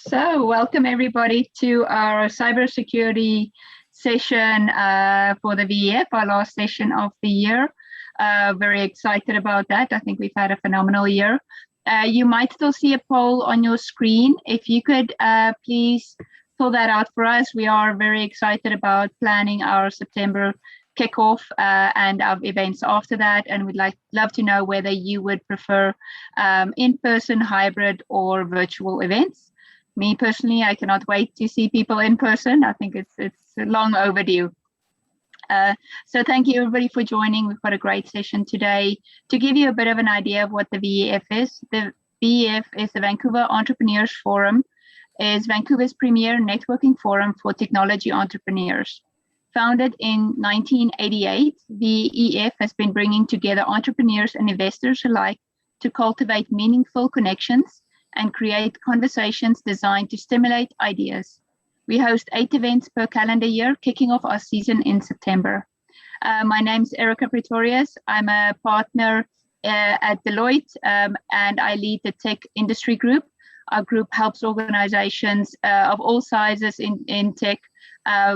So welcome everybody to our cybersecurity session for the VEF, our last session of the year. Very excited about that. I think we've had a phenomenal year. You might still see a poll on your screen. If you could please fill that out for us. We are very excited about planning our September kickoff and our events after that, and we'd love to know whether you would prefer in-person, hybrid, or virtual events. Me personally, I cannot wait to see people in person. I think it's long overdue. So thank you everybody for joining. We've got a great session today. To give you a bit of an idea of what the VEF is, the VEF is the Vancouver Entrepreneurs Forum, is Vancouver's premier networking forum for technology entrepreneurs. Founded in 1988, VEF has been bringing together entrepreneurs and investors alike to cultivate meaningful connections and create conversations designed to stimulate ideas. We host 8 events per calendar year, kicking off our season in September. My name's Erica Pretorius. I'm a partner at Deloitte, and I lead the Teck industry group. Our group helps organizations of all sizes in tech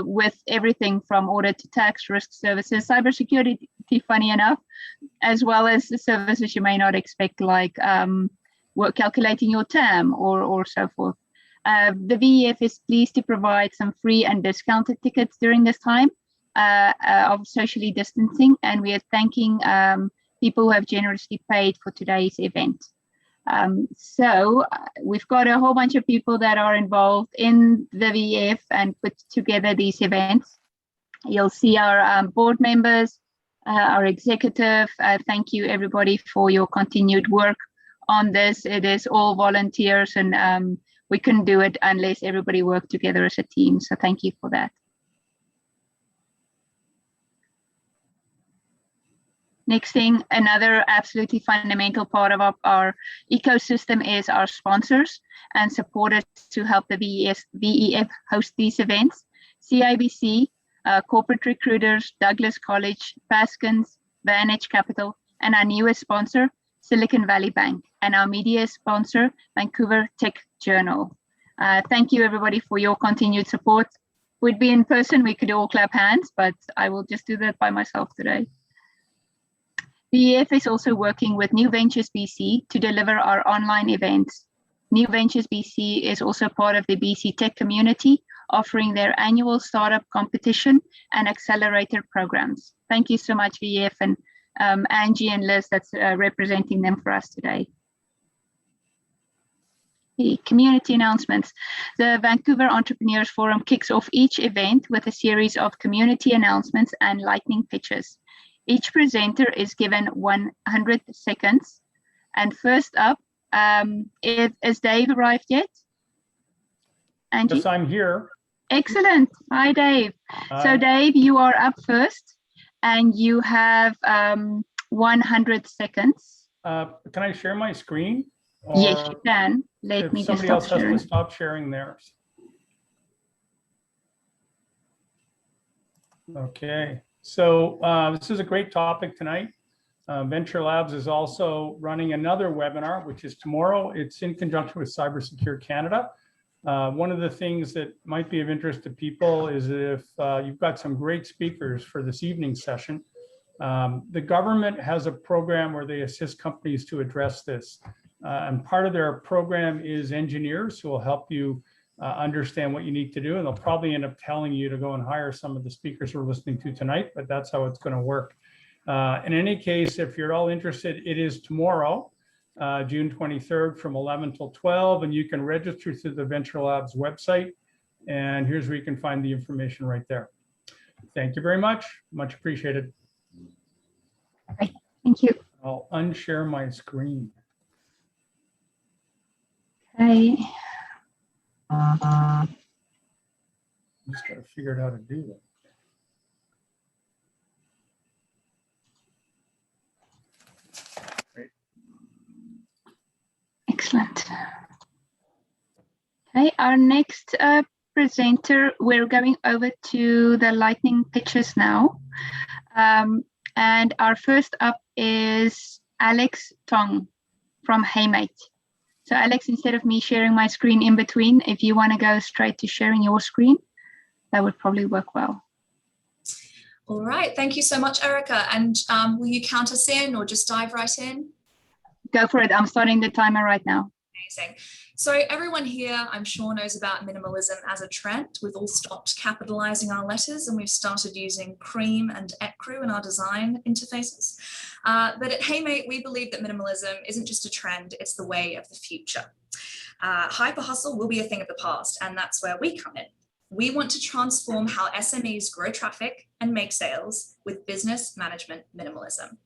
with everything from audit to tax, risk services, cybersecurity, funny enough, as well as the services you may not expect, like work calculating your TAM or so forth. The VEF is pleased to provide some free and discounted tickets during this time of socially distancing, and we are thanking people who have generously paid for today's event. So we've got a whole bunch of people that are involved in the VEF and put together these events. You'll see our board members, our executive. Thank you everybody for your continued work on this. It is all volunteers, and we couldn't do it unless everybody worked together as a team. So thank you for that. Next thing, another absolutely fundamental part of our ecosystem is our sponsors and supporters to help the VEF host these events. CIBC, Corporate Recruiters, Douglas College, Paskins, Vantage Capital, and our newest sponsor, Silicon Valley Bank, and our media sponsor, Vancouver Tech Journal. Thank you everybody for your continued support. If we'd be in person, we could all clap hands, but I will just do that by myself today. The VEF is also working with New Ventures BC to deliver our online events. New Ventures BC is also part of the BC Tech community, offering their annual startup competition and accelerator programs. Thank you so much, VEF, and Angie and Liz that's representing them for us today. The community announcements. The Vancouver Entrepreneurs Forum kicks off each event with a series of community announcements and lightning pitches. Each presenter is given 100 seconds. And first up, has Dave arrived yet? Angie? Yes, I'm here. Excellent. Hi, Dave. Hi. So Dave, you are up first, and you have 100 seconds. Can I share my screen? Yes, you can. Let me just somebody else has to stop sharing theirs. Okay. So this is a great topic tonight. Venture Labs is also running another webinar, which is tomorrow. It's in conjunction with Cybersecure Canada. One of the things that might be of interest to people is if you've got some great speakers for this evening's session. The government has a program where they assist companies to address this. And part of their program is engineers who will help you understand what you need to do, and they'll probably end up telling you to go and hire some of the speakers we're listening to tonight, but that's how it's going to work. In any case, if you're all interested, it is tomorrow, June 23rd from 11 till 12, and you can register through the Venture Labs website, and here's where you can find the information right there. Thank you very much. Much appreciated. Okay, thank you. I'll unshare my screen. Okay. Just got to figure out how to do that. Great. Excellent. Okay, our next presenter, we're going over to the lightning pitches now. And our first up is Alex Tong from Heymate. So Alex, instead of me sharing my screen in between, if you want to go straight to sharing your screen, that would probably work well. All right, thank you so much, Erica. And will you count us in or just dive right in? Go for it. I'm starting the timer right now. Amazing. So everyone here, I'm sure, knows about minimalism as a trend. We've all stopped capitalizing our letters and we've started using cream and ecru in our design interfaces. But at Heymate, we believe that minimalism isn't just a trend, it's the way of the future. Hyper hustle will be a thing of the past, and that's where we come in. We want to transform how SMEs grow traffic and make sales with business management minimalism.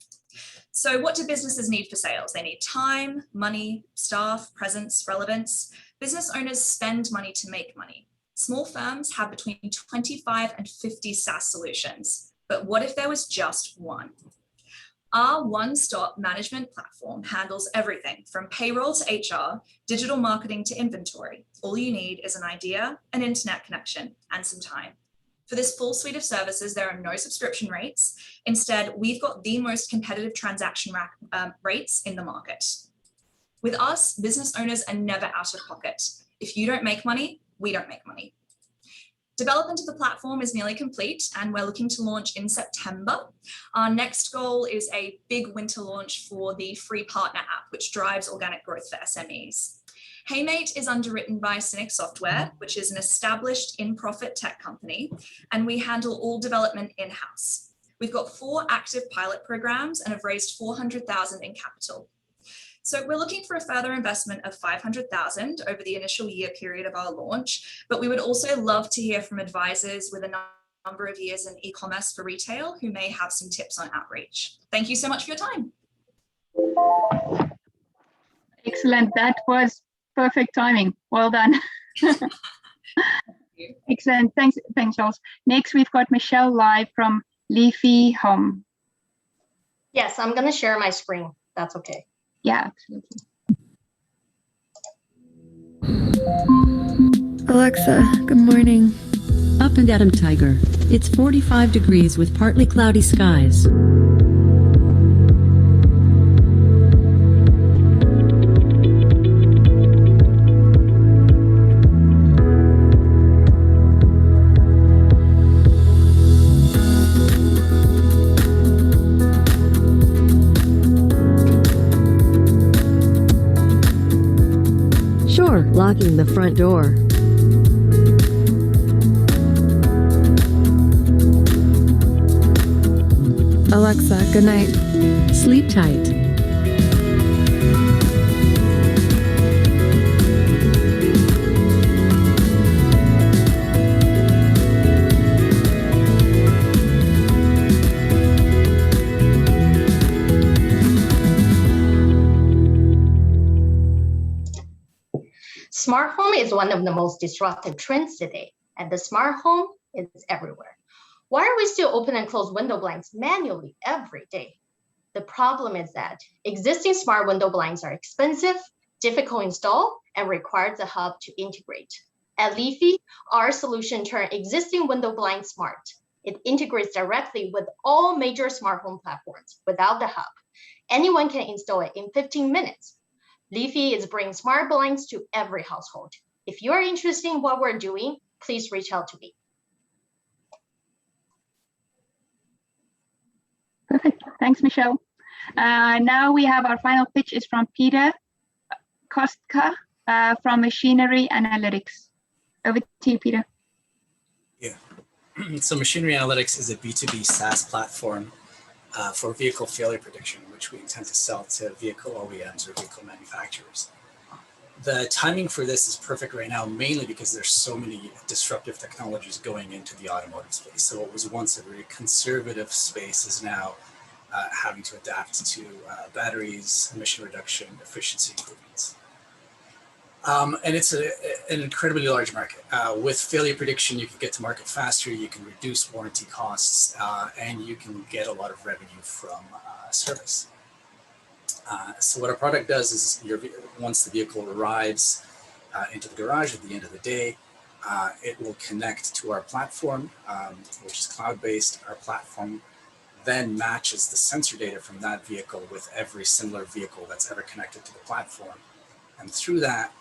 So what do businesses need for sales? They need time, money, staff, presence, relevance. Business owners spend money to make money. Small firms have between 25 and 50 SaaS solutions. But what if there was just one? Our one-stop management platform handles everything from payroll to HR, digital marketing to inventory. All you need is an idea, an internet connection, and some time. For this full suite of services, there are no subscription rates. Instead, we've got the most competitive transaction rates in the market. With us, business owners are never out of pocket. If you don't make money, we don't make money. Development of the platform is nearly complete, and we're looking to launch in September. Our next goal is a big winter launch for the free partner app, which drives organic growth for SMEs. Heymate is underwritten by Cynic Software, which is an established in-profit tech company, and we handle all development in-house. We've got 4 active pilot programs and have raised $400,000 in capital. So we're looking for a further investment of $500,000 over the initial year period of our launch, but we would also love to hear from advisors with a number of years in e-commerce for retail who may have some tips on outreach. Thank you so much for your time. Excellent. That was perfect timing. Well done. Excellent. Thanks, Charles. Next, we've got Michelle live from Leafy Home. Yes, I'm going to share my screen. That's okay. Yeah, absolutely. Alexa, good morning. Up and at 'em, Tiger. It's 45 degrees with partly cloudy skies. Locking the front door. Alexa, good night. Sleep tight. Smart home is one of the most disruptive trends today, and the smart home is everywhere. Why are we still open and close window blinds manually every day? The problem is that existing smart window blinds are expensive, difficult to install, and require the hub to integrate. At Leafy, our solution turns existing window blinds smart. It integrates directly with all major smart home platforms without the hub. Anyone can install it in 15 minutes. Leafy is bringing smart blinds to every household. If you are interested in what we're doing, please reach out to me. Perfect. Thanks, Michelle. Now we have our final pitch is from Peter Kostka from Machinery Analytics. Over to you, Peter. Yeah. So Machinery Analytics is a B2B SaaS platform for vehicle failure prediction, which we intend to sell to vehicle OEMs or vehicle manufacturers. The timing for this is perfect right now, mainly because there's so many disruptive technologies going into the automotive space. So what was once a very conservative space is now having to adapt to batteries, emission reduction, efficiency improvements. And it's an incredibly large market. With failure prediction, you can get to market faster, you can reduce warranty costs, and you can get a lot of revenue from service. So what our product does is once the vehicle arrives into the garage at the end of the day, it will connect to our platform, which is cloud-based. Our platform then matches the sensor data from that vehicle with every similar vehicle that's ever connected to the platform. And through that,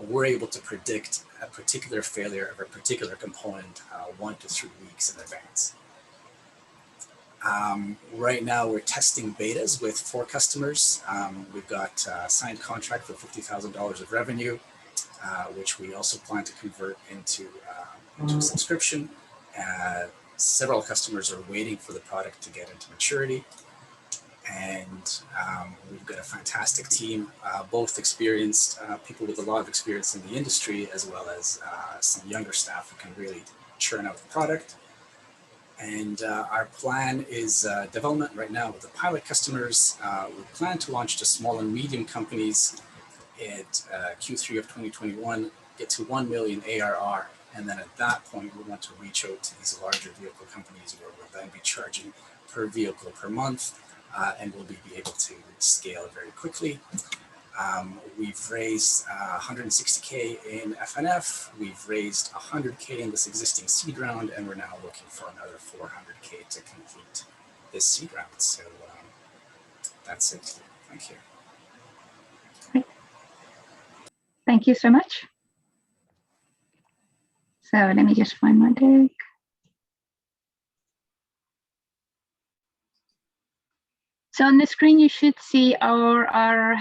we're able to predict a particular failure of a particular component 1 to 3 weeks in advance. Right now, we're testing betas with 4 customers. We've got a signed contract for $50,000 of revenue, which we also plan to convert into a subscription. Several customers are waiting for the product to get into maturity. And we've got a fantastic team, both experienced people with a lot of experience in the industry, as well as some younger staff who can really churn out the product. And our plan is development right now with the pilot customers. We plan to launch to small and medium companies at Q3 of 2021, get to 1 million ARR. And then at that point, we want to reach out to these larger vehicle companies where we'll then be charging per vehicle per month. And we'll be able to scale very quickly. We've raised 160K in FNF. We've raised 100K in this existing seed round, and we're now looking for another 400K to complete this seed round. So that's it. Thank you. Great. Thank you so much. So let me just find my deck. So on the screen, you should see our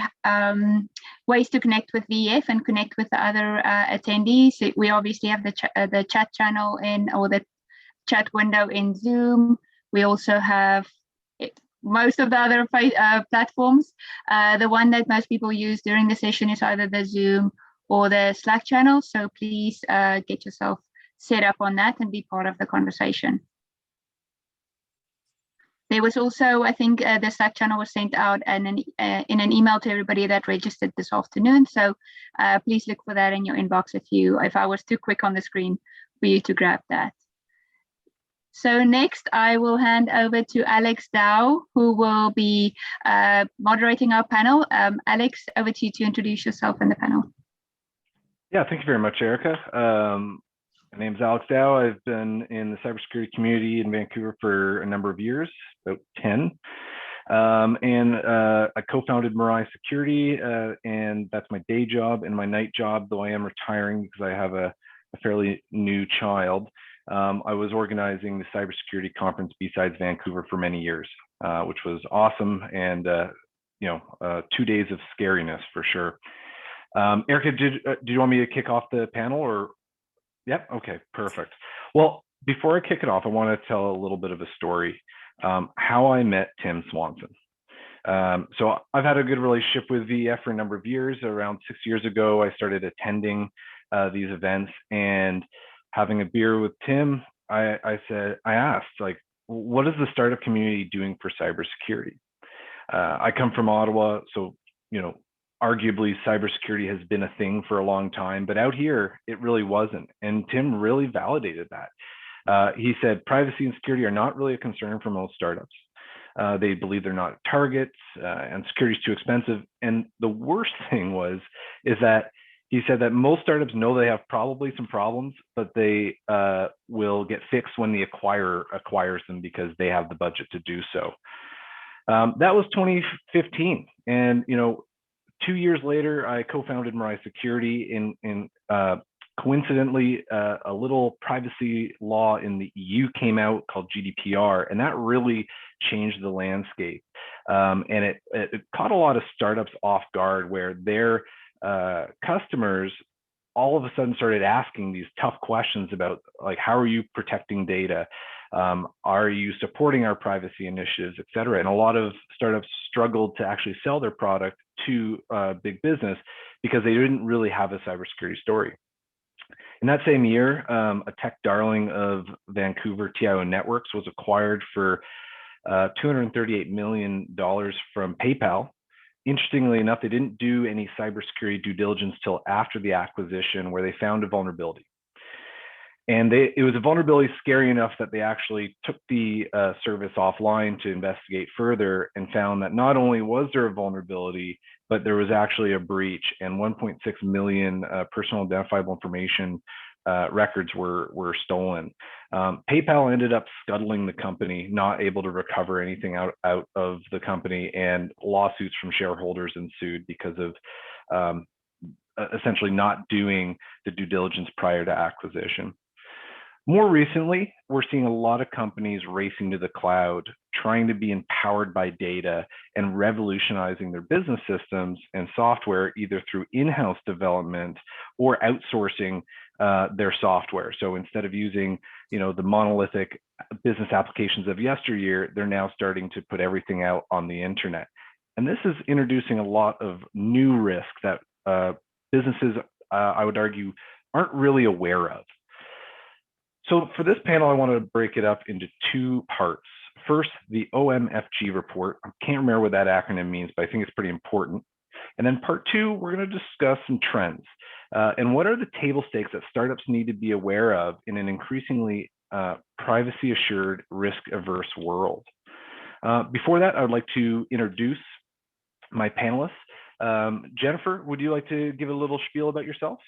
ways to connect with VF and connect with the other attendees. We obviously have the chat channel or the chat window in Zoom. We also have most of the other platforms. The one that most people use during the session is either the Zoom or the Slack channel. So please get yourself set up on that and be part of the conversation. There was also, I think, the Slack channel was sent out and in an email to everybody that registered this afternoon. So please look for that in your inbox if I was too quick on the screen for you to grab that. So next, I will hand over to Alex Dao, who will be moderating our panel. Alex, over to you to introduce yourself in the panel. Yeah, thank you very much, Erica. My name is Alex Dao. I've been in the cybersecurity community in Vancouver for a number of years, about 10. I co-founded Mirai Security, and that's my day job. And my night job, though I am retiring because I have a fairly new child, I was organizing the cybersecurity conference B-Sides Vancouver for many years, which was awesome. And 2 days of scariness for sure. Erica, did you want me to kick off the panel or? Yep. Okay, perfect. Well, before I kick it off, I want to tell a little bit of a story, how I met Tim Swanson. So I've had a good relationship with VF for a number of years. Around 6 years ago, I started attending these events and having a beer with Tim. I asked, like, what is the startup community doing for cybersecurity? I come from Ottawa, so, arguably cybersecurity has been a thing for a long time, but out here it really wasn't. And Tim really validated that. He said privacy and security are not really a concern for most startups. They believe they're not targets, and security is too expensive. And the worst thing is that he said that most startups know they have probably some problems, but they will get fixed when the acquirer acquires them because they have the budget to do so. That was 2015, and 2 years later, I co-founded Mirai Security. In coincidentally, a little privacy law in the EU came out called GDPR, and that really changed the landscape. And it caught a lot of startups off guard, where their customers all of a sudden started asking these tough questions about, like, how are you protecting data? Are you supporting our privacy initiatives, et cetera? And a lot of startups struggled to actually sell their product to big business because they didn't really have a cybersecurity story. In that same year, a tech darling of Vancouver, TIO Networks, was acquired for $238 million from PayPal. Interestingly enough, they didn't do any cybersecurity due diligence till after the acquisition, where they found a vulnerability. And it was a vulnerability scary enough that they actually took the service offline to investigate further and found that not only was there a vulnerability, but there was actually a breach, and 1.6 million personal identifiable information records were stolen. PayPal ended up scuttling the company, not able to recover anything out of the company, and lawsuits from shareholders ensued because of essentially not doing the due diligence prior to acquisition. More recently, we're seeing a lot of companies racing to the cloud, trying to be empowered by data and revolutionizing their business systems and software, either through in-house development or outsourcing their software. So instead of using, the monolithic business applications of yesteryear, they're now starting to put everything out on the internet. And this is introducing a lot of new risks that businesses, I would argue, aren't really aware of. So for this panel, I want to break it up into two parts. First, the OMFG report. I can't remember what that acronym means, but I think it's pretty important. And then part two, we're going to discuss some trends and what are the table stakes that startups need to be aware of in an increasingly privacy assured, risk averse world. Before that, I would like to introduce my panelists. Jennifer, would you like to give a little spiel about yourself?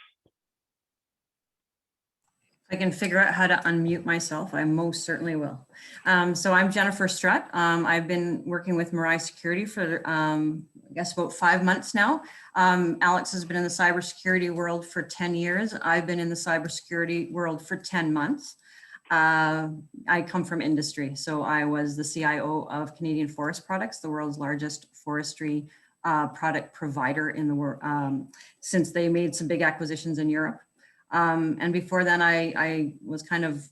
I can figure out how to unmute myself. I most certainly will. So I'm Jennifer Strutt. I've been working with Mirai Security for, I guess, about 5 months now. Alex has been in the cybersecurity world for 10 years. I've been in the cybersecurity world for 10 months. I come from industry. So I was the CIO of Canadian Forest Products, the world's largest forestry product provider in the world, since they made some big acquisitions in Europe. And before then, I was kind of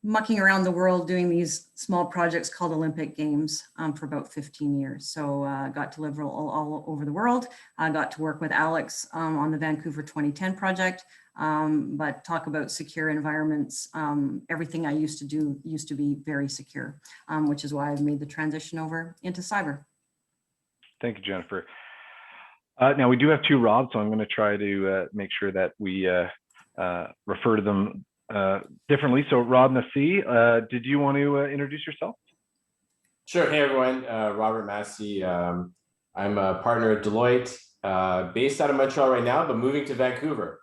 mucking around the world doing these small projects called Olympic Games for about 15 years. So got to live all over the world. I got to work with Alex on the Vancouver 2010 project, but talk about secure environments. Everything I used to do used to be very secure, which is why I've made the transition over into cyber. Thank you, Jennifer. Now we do have two Robs, so I'm going to try to make sure that we refer to them differently. So Rob Masse, did you want to introduce yourself? Sure. Hey, everyone. Robert Masse. I'm a partner at Deloitte, based out of Montreal right now, but moving to Vancouver.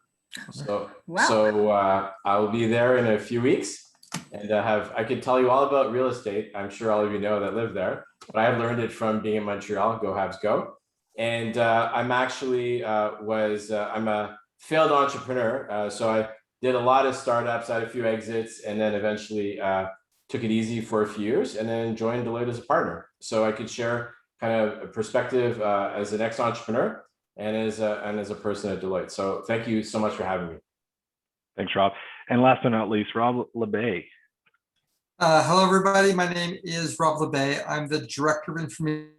So, wow. I will be there in a few weeks, and I could tell you all about real estate. I'm sure all of you know that live there, but I have learned it from being in Montreal. Go Habs, go! And I'm actually I'm a failed entrepreneur. So I did a lot of startups, I had a few exits, and then eventually took it easy for a few years and then joined Deloitte as a partner. So I could share kind of a perspective as an ex-entrepreneur and as a person at Deloitte. So thank you so much for having me. Thanks, Rob. And last but not least, Rob Labbe. Hello, everybody. My name is Rob Labbe. I'm the Director of Information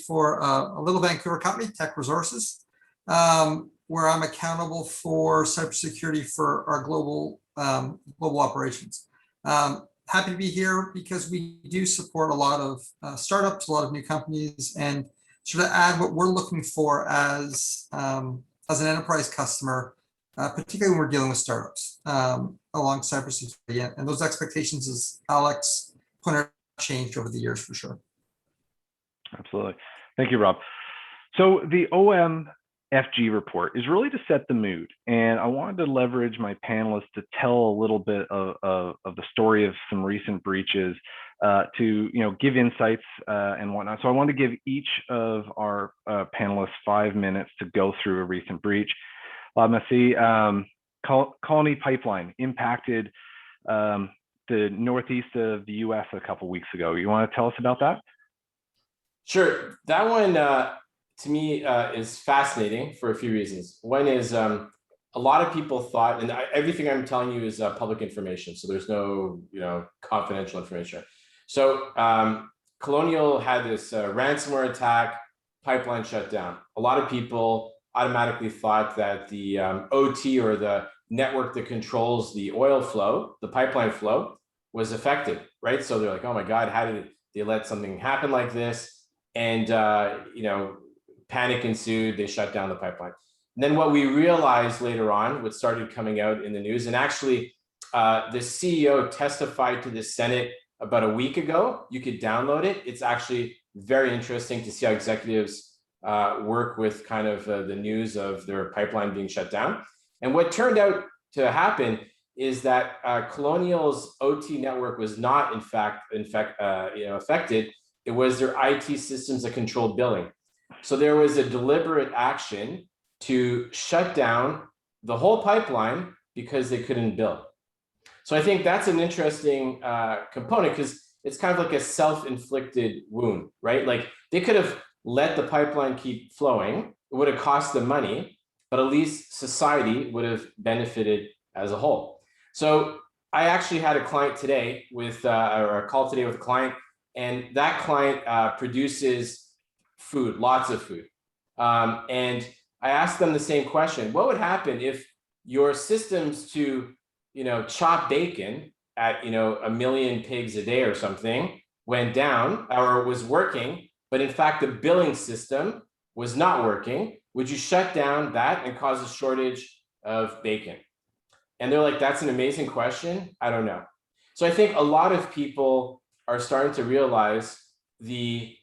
for a little Vancouver company, Teck Resources, where I'm accountable for cybersecurity for our global operations. Happy to be here because we do support a lot of startups, a lot of new companies, and sort of add what we're looking for as an enterprise customer, particularly when we're dealing with startups along cybersecurity. And those expectations, as Alex pointed out, changed over the years for sure. Absolutely. Thank you, Rob. So the OMFG report is really to set the mood. And I wanted to leverage my panelists to tell a little bit of the story of some recent breaches to give insights and whatnot. So I want to give each of our panelists 5 minutes to go through a recent breach. Masse, Colony pipeline impacted the northeast of the US a couple weeks ago. You want to tell us about that? Sure. That one, to me, is fascinating for a few reasons. One is a lot of people thought, and everything I'm telling you is public information, so there's no confidential information. So Colonial had this ransomware attack, pipeline shut down. A lot of people automatically thought that the OT, or the network that controls the oil flow, the pipeline flow, was affected, right? So they're like, oh my God, how did they let something happen like this? And, panic ensued, they shut down the pipeline. And then what we realized later on, what started coming out in the news, and actually the CEO testified to the Senate about a week ago. You could download it. It's actually very interesting to see how executives work with kind of the news of their pipeline being shut down. And what turned out to happen is that Colonial's OT network was not, in fact, affected. It was their IT systems that controlled billing. So there was a deliberate action to shut down the whole pipeline because they couldn't bill. So I think that's an interesting component, because it's kind of like a self-inflicted wound, right? Like they could have let the pipeline keep flowing. It would have cost them money, but at least society would have benefited as a whole. So I actually had a client today with, or a call today with a client, and that client produces food, lots of food. And I asked them the same question: what would happen if your systems to, chop bacon at, 1 million pigs a day or something went down, or was working, but in fact the billing system was not working? Would you shut down that and cause a shortage of bacon? And they're like, that's an amazing question. I don't know. So I think a lot of people are starting to realize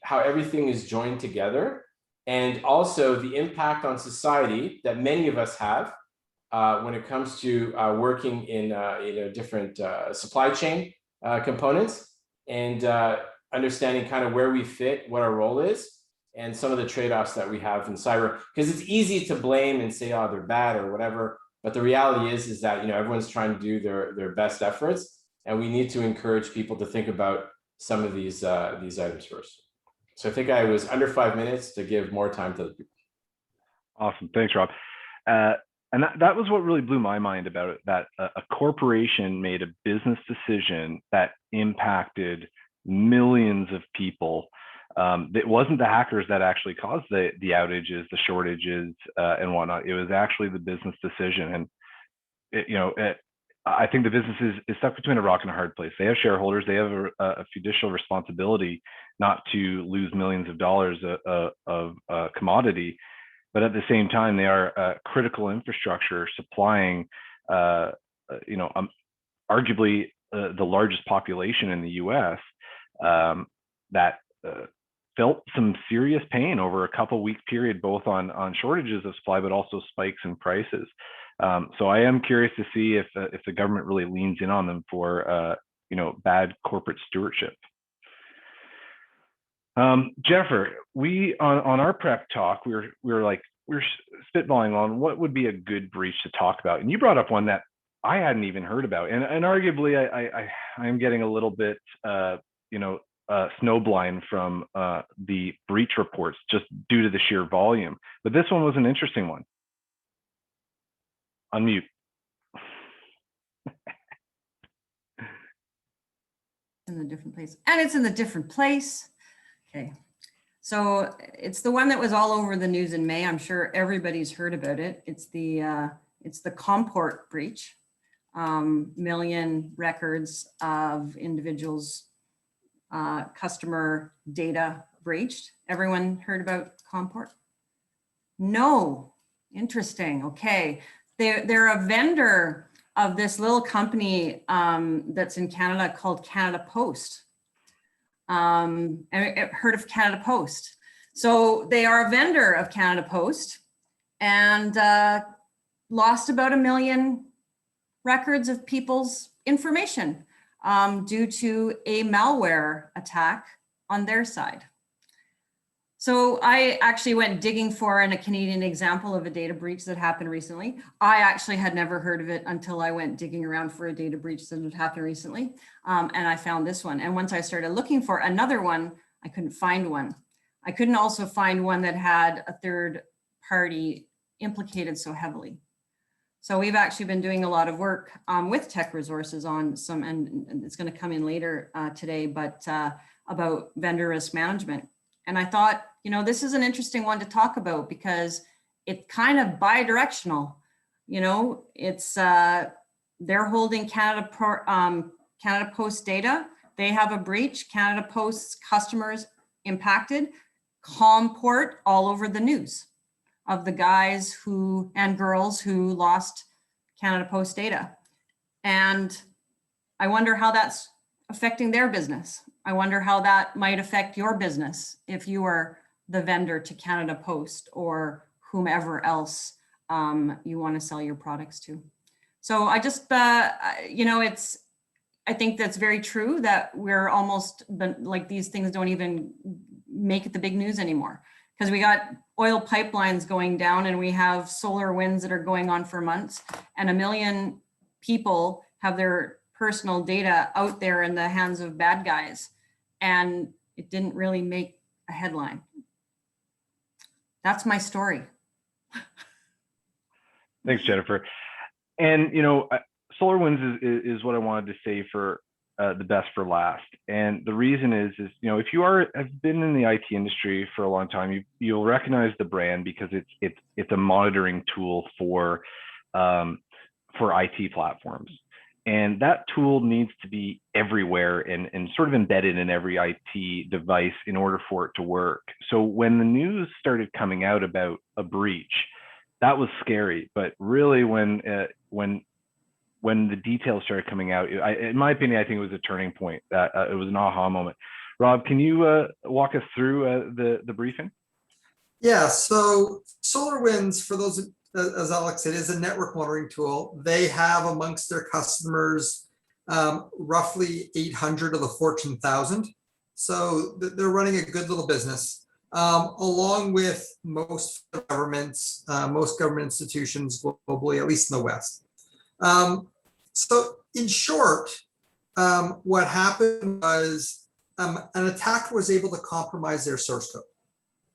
how everything is joined together, and also the impact on society that many of us have when it comes to working in different supply chain components, and understanding kind of where we fit, what our role is, and some of the trade-offs that we have in cyber. Because it's easy to blame and say, oh, they're bad or whatever. But the reality is that everyone's trying to do their best efforts, and we need to encourage people to think about some of these items first. So I think I was under 5 minutes to give more time to the people. Awesome, thanks, Rob. And that was what really blew my mind about it, that a corporation made a business decision that impacted millions of people. It wasn't the hackers that actually caused the outages, the shortages, and whatnot. It was actually the business decision. And I think the business is stuck between a rock and a hard place. They have shareholders. They have a fiducial responsibility not to lose millions of dollars of commodity, but at the same time, they are critical infrastructure supplying, arguably the largest population in the U.S. That felt some serious pain over a couple-week period, both on shortages of supply, but also spikes in prices. So I am curious to see if the government really leans in on them for bad corporate stewardship. Jennifer, we on our prep talk, we were spitballing on what would be a good breach to talk about, and you brought up one that I hadn't even heard about, and arguably I am getting a little bit snowblind from the breach reports just due to the sheer volume. But this one was an interesting one. Unmute. In the different place, and it's in the different place. Okay, so it's the one that was all over the news in May. I'm sure everybody's heard about it. It's the Comport breach. Million records of individuals, customer data breached. Everyone heard about Comport? No. Interesting. Okay. They're a vendor of this little company that's in Canada called Canada Post. I've heard of Canada Post. So they are a vendor of Canada Post, and lost about 1 million records of people's information due to a malware attack on their side. So I actually went digging for a Canadian example of a data breach that happened recently. I actually had never heard of it until I went digging around for a data breach that had happened recently. And I found this one. And once I started looking for another one, I couldn't find one. I couldn't also find one that had a third party implicated so heavily. So we've actually been doing a lot of work with Teck Resources on some, and it's going to come in later today, but about vendor risk management. And I thought, this is an interesting one to talk about because it's kind of bi-directional. It's they're holding Canada Post data. They have a breach. Canada Post's customers impacted. Comport all over the news of the guys and girls who lost Canada Post data. And I wonder how that's affecting their business. I wonder how that might affect your business if you are the vendor to Canada Post or whomever else you want to sell your products to. So I just, I think that's very true that we're almost like these things don't even make it the big news anymore. because we got oil pipelines going down and we have solar winds that are going on for months, and 1 million people have their personal data out there in the hands of bad guys, and it didn't really make a headline. That's my story. Thanks, Jennifer. And, you know, SolarWinds is what I wanted to say for the best for last. And the reason is, you know, if you have been in the IT industry for a long time, you'll recognize the brand because it's a monitoring tool for IT platforms. And that tool needs to be everywhere and sort of embedded in every IT device in order for it to work. So when the news started coming out about a breach, that was scary. But really, when the details started coming out, in my opinion, I think it was a turning point. That it was an aha moment. Rob, can you walk us through the briefing? Yeah, so SolarWinds, for those, as Alex said, is a network monitoring tool. They have amongst their customers roughly 800 of the Fortune 1000. So they're running a good little business, along with most governments, most government institutions globally, at least in the West. So in short, what happened was an attacker was able to compromise their source code.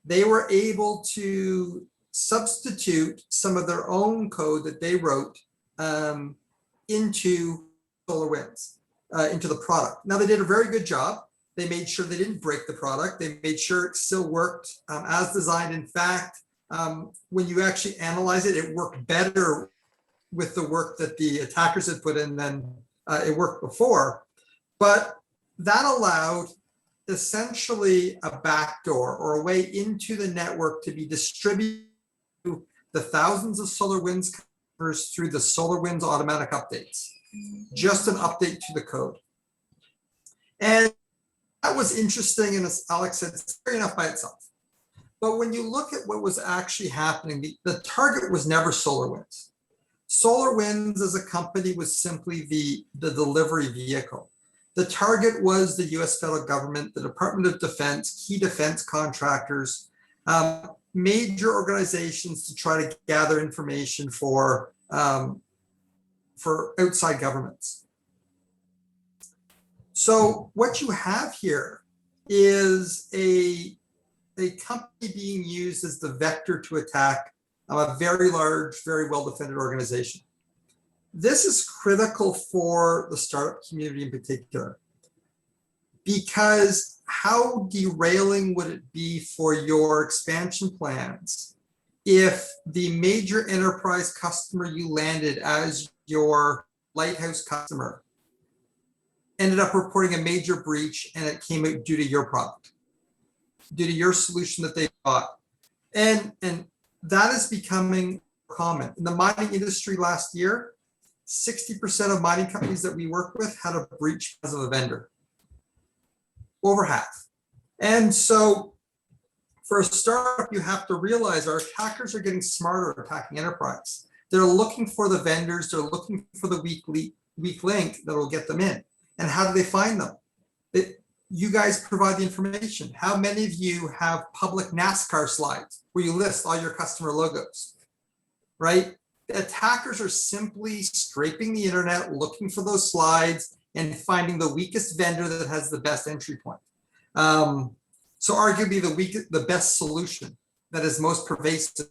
They were able to substitute some of their own code that they wrote into SolarWinds, into the product. Now, they did a very good job. They made sure they didn't break the product. They made sure it still worked as designed. In fact, when you actually analyze it, it worked better with the work that the attackers had put in than it worked before. But that allowed essentially a backdoor or a way into the network to be distributed to the thousands of SolarWinds customers through the SolarWinds automatic updates, just an update to the code. And that was interesting, and as Alex said, it's fair enough by itself. But when you look at what was actually happening, the target was never SolarWinds. SolarWinds as a company was simply the delivery vehicle. The target was the US federal government, the Department of Defense, key defense contractors, major organizations to try to gather information for outside governments. So what you have here is a company being used as the vector to attack a very large, very well-defended organization. This is critical for the startup community in particular, because how derailing would it be for your expansion plans if the major enterprise customer you landed as your lighthouse customer ended up reporting a major breach and it came out due to your product, due to your solution that they bought? And that is becoming common. In the mining industry last year, 60% of mining companies that we work with had a breach because of a vendor, over half. And so for a startup, you have to realize our attackers are getting smarter attacking enterprise. They're looking for the vendors, they're looking for the weak link that will get them in. And how do they find them? You guys provide the information. How many of you have public NASCAR slides where you list all your customer logos, right? The attackers are simply scraping the internet, looking for those slides and finding the weakest vendor that has the best entry point. So arguably the best solution that is most pervasive.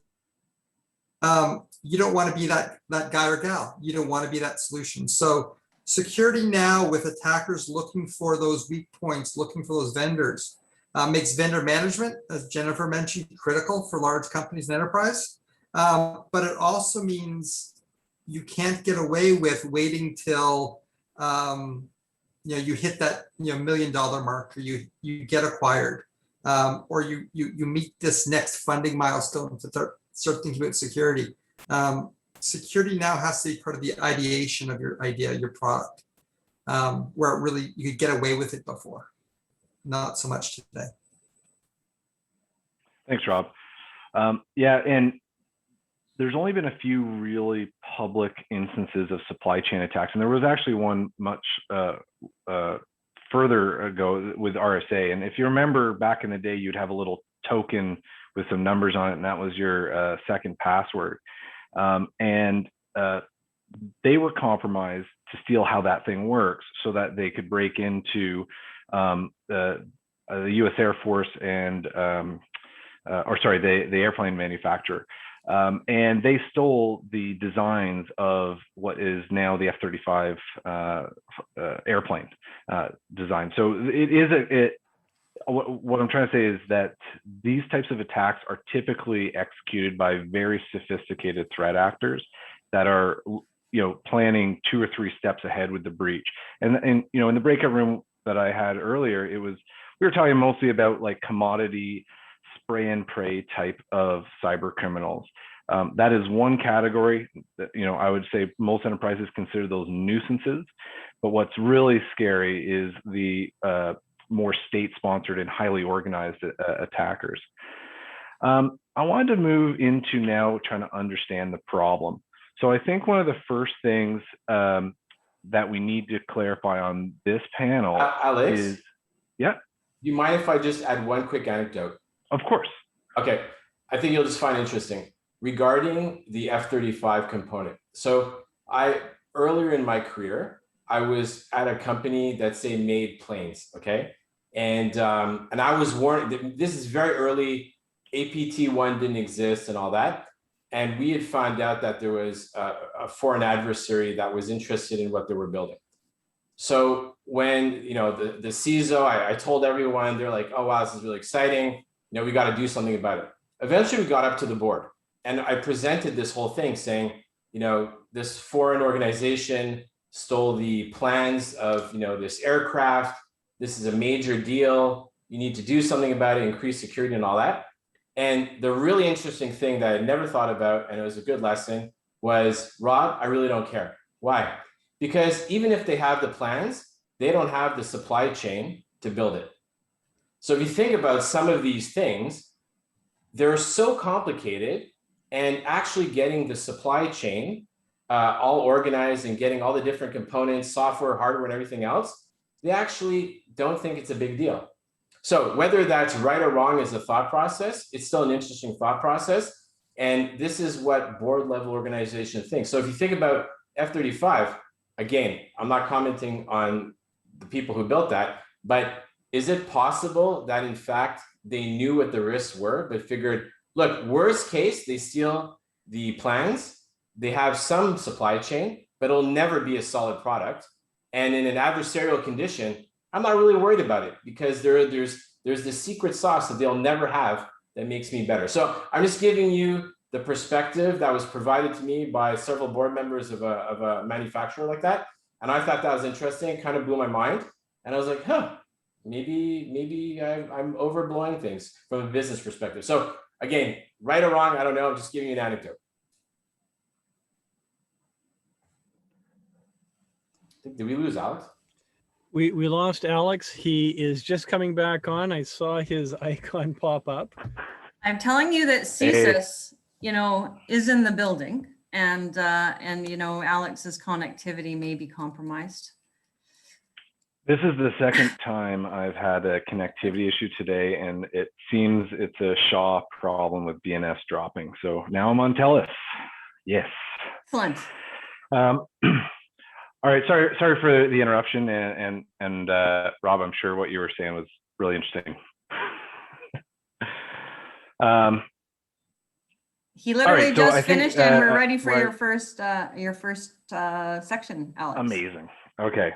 You don't want to be that guy or gal. You don't want to be that solution. So security now, with attackers looking for those weak points, looking for those vendors, makes vendor management, as Jennifer mentioned, critical for large companies and enterprise. But it also means you can't get away with waiting till you hit that $1 million mark, or you get acquired, or you meet this next funding milestone to start thinking about security. Security now has to be part of the ideation of your idea, your product, where it really, you could get away with it before, not so much today. Thanks, Rob. Yeah, and there's only been a few really public instances of supply chain attacks, and there was actually one much further ago with RSA. And if you remember back in the day, you'd have a little token with some numbers on it, and that was your second password. They were compromised to steal how that thing works so that they could break into the US Air Force and, the airplane manufacturer. And they stole the designs of what is now the F-35 airplane design. So it is what I'm trying to say is that these types of attacks are typically executed by very sophisticated threat actors that are, planning 2 or 3 steps ahead with the breach. And in the breakout room that I had earlier, we were talking mostly about like commodity spray and pray type of cyber criminals. That is one category that, I would say most enterprises consider those nuisances. But what's really scary is the more state-sponsored and highly organized attackers. I wanted to move into now trying to understand the problem. So I think one of the first things that we need to clarify on this panel Alex, is, yeah. Do you mind if I just add one quick anecdote? Of course. Okay, I think you'll just find interesting regarding the F-35 component. So earlier in my career, I was at a company that made planes, okay? And I was warned, this is very early, APT-1 didn't exist and all that. And we had found out that there was a foreign adversary that was interested in what they were building. So when, the CISO, I told everyone, they're like, oh, wow, this is really exciting. We got to do something about it. Eventually we got up to the board and I presented this whole thing saying, this foreign organization stole the plans of, this aircraft. This is a major deal. You need to do something about it, increase security and all that. And the really interesting thing that I never thought about, and it was a good lesson, was, Rob, I really don't care. Why? Because even if they have the plans, they don't have the supply chain to build it. So if you think about some of these things, they're so complicated, and actually getting the supply chain all organized and getting all the different components, software, hardware, and everything else, they actually don't think it's a big deal. So whether that's right or wrong as a thought process, it's still an interesting thought process. And this is what board level organization thinks. So if you think about F-35, again, I'm not commenting on the people who built that, but is it possible that in fact they knew what the risks were, but figured, look, worst case, they steal the plans, they have some supply chain, but it'll never be a solid product. And in an adversarial condition, I'm not really worried about it because there's this secret sauce that they'll never have that makes me better. So I'm just giving you the perspective that was provided to me by several board members of a manufacturer like that. And I thought that was interesting, it kind of blew my mind. And I was like, maybe I'm overblowing things from a business perspective. So again, right or wrong, I don't know, I'm just giving you an anecdote. Did we lose Alex? We lost Alex. He is just coming back on. I saw his icon pop up. I'm telling you that CSIS, is in the building, and Alex's connectivity may be compromised. This is the second time I've had a connectivity issue today, and it seems it's a Shaw problem with BNS dropping. So now I'm on TELUS. Yes. Excellent. All right, sorry for the interruption, and Rob, I'm sure what you were saying was really interesting. He literally just finished, and we're ready for your first section, Alex. Amazing. Okay,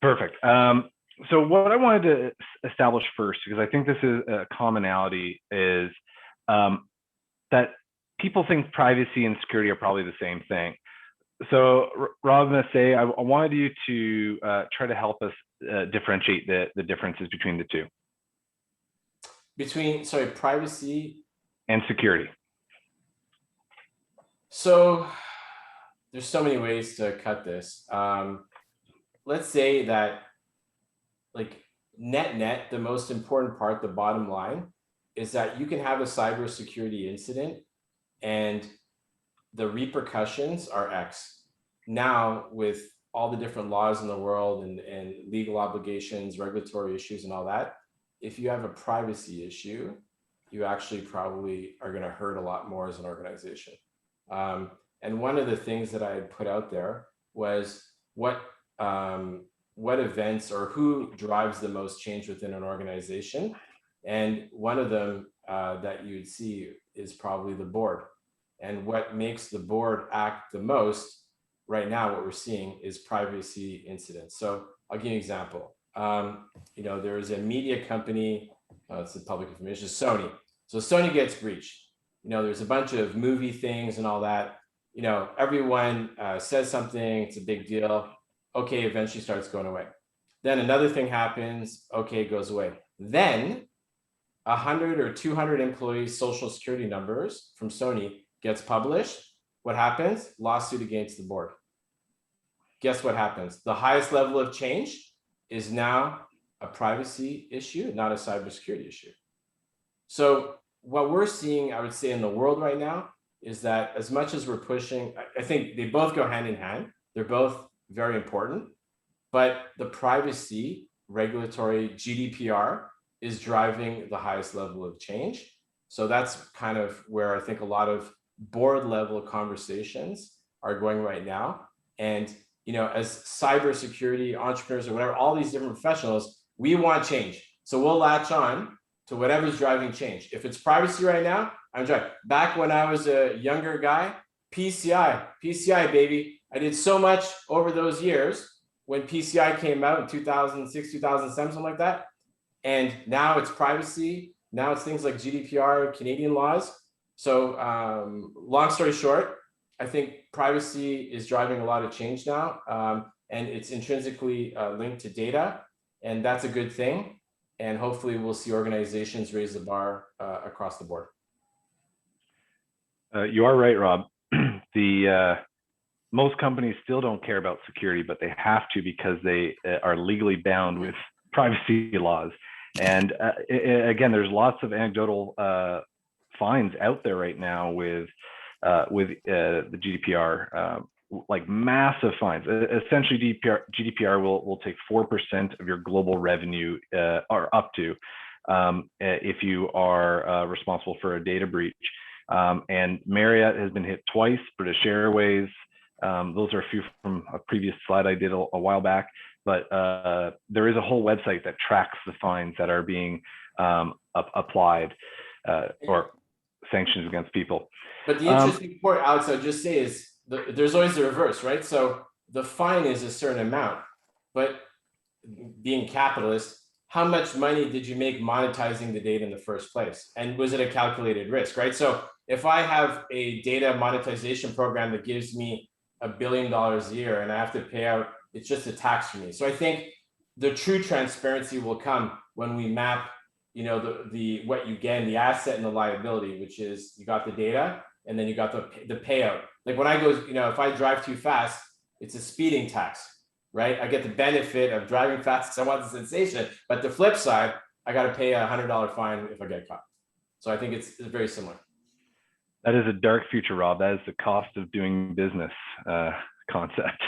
perfect. So what I wanted to establish first, because I think this is a commonality, is that people think privacy and security are probably the same thing. So Rob, Masse, I wanted you to try to help us differentiate the differences between the two. Between, sorry, privacy and security. So there's so many ways to cut this. Let's say that, like, net, the most important part, the bottom line, is that you can have a cybersecurity incident and the repercussions are X. Now, with all the different laws in the world and legal obligations, regulatory issues and all that, if you have a privacy issue, you actually probably are going to hurt a lot more as an organization. And one of the things that I had put out there was what events or who drives the most change within an organization. And one of them that you'd see is probably the board. And what makes the board act the most right now, what we're seeing is privacy incidents. So I'll give you an example. There is a media company, it's the public information, Sony. So Sony gets breached. There's a bunch of movie things and all that. Everyone says something, it's a big deal. Okay, eventually starts going away. Then another thing happens, okay, it goes away. Then 100 or 200 employees' social security numbers from Sony gets published. What happens? Lawsuit against the board. Guess what happens? The highest level of change is now a privacy issue, not a cybersecurity issue. So what we're seeing, I would say, in the world right now is that as much as we're pushing, I think they both go hand in hand. They're both very important, but the privacy regulatory GDPR is driving the highest level of change. So that's kind of where I think a lot of board level conversations are going right now. And as cybersecurity entrepreneurs or whatever, all these different professionals, we want change. So we'll latch on to whatever's driving change. If it's privacy right now, I'm driving. Back when I was a younger guy, PCI, baby. I did so much over those years when PCI came out in 2006, 2007, something like that. And now it's privacy. Now it's things like GDPR, Canadian laws. So long story short, I think privacy is driving a lot of change now, and it's intrinsically linked to data, and that's a good thing. And hopefully we'll see organizations raise the bar across the board. You are right, Rob. Most companies still don't care about security, but they have to because they are legally bound with privacy laws. And again, there's lots of anecdotal fines out there right now with the GDPR, like massive fines. Essentially, GDPR will take 4% of your global revenue, or up to, if you are responsible for a data breach. And Marriott has been hit twice, British Airways. Those are a few from a previous slide I did a while back. But there is a whole website that tracks the fines that are being applied or sanctions against people. But the interesting point, Alex, I'll just say is there's always the reverse, right? So the fine is a certain amount, but being capitalist, how much money did you make monetizing the data in the first place? And was it a calculated risk, right? So if I have a data monetization program that gives me $1 billion a year and I have to pay out, it's just a tax for me. So I think the true transparency will come when we map, the what you get, the asset and the liability, which is you got the data and then you got the payout. Like when I go, if I drive too fast, it's a speeding tax, right? I get the benefit of driving fast because I want the sensation, but the flip side, I got to pay a $100 fine if I get caught. So I think it's very similar. That is a dark future, Rob. That is the cost of doing business concept.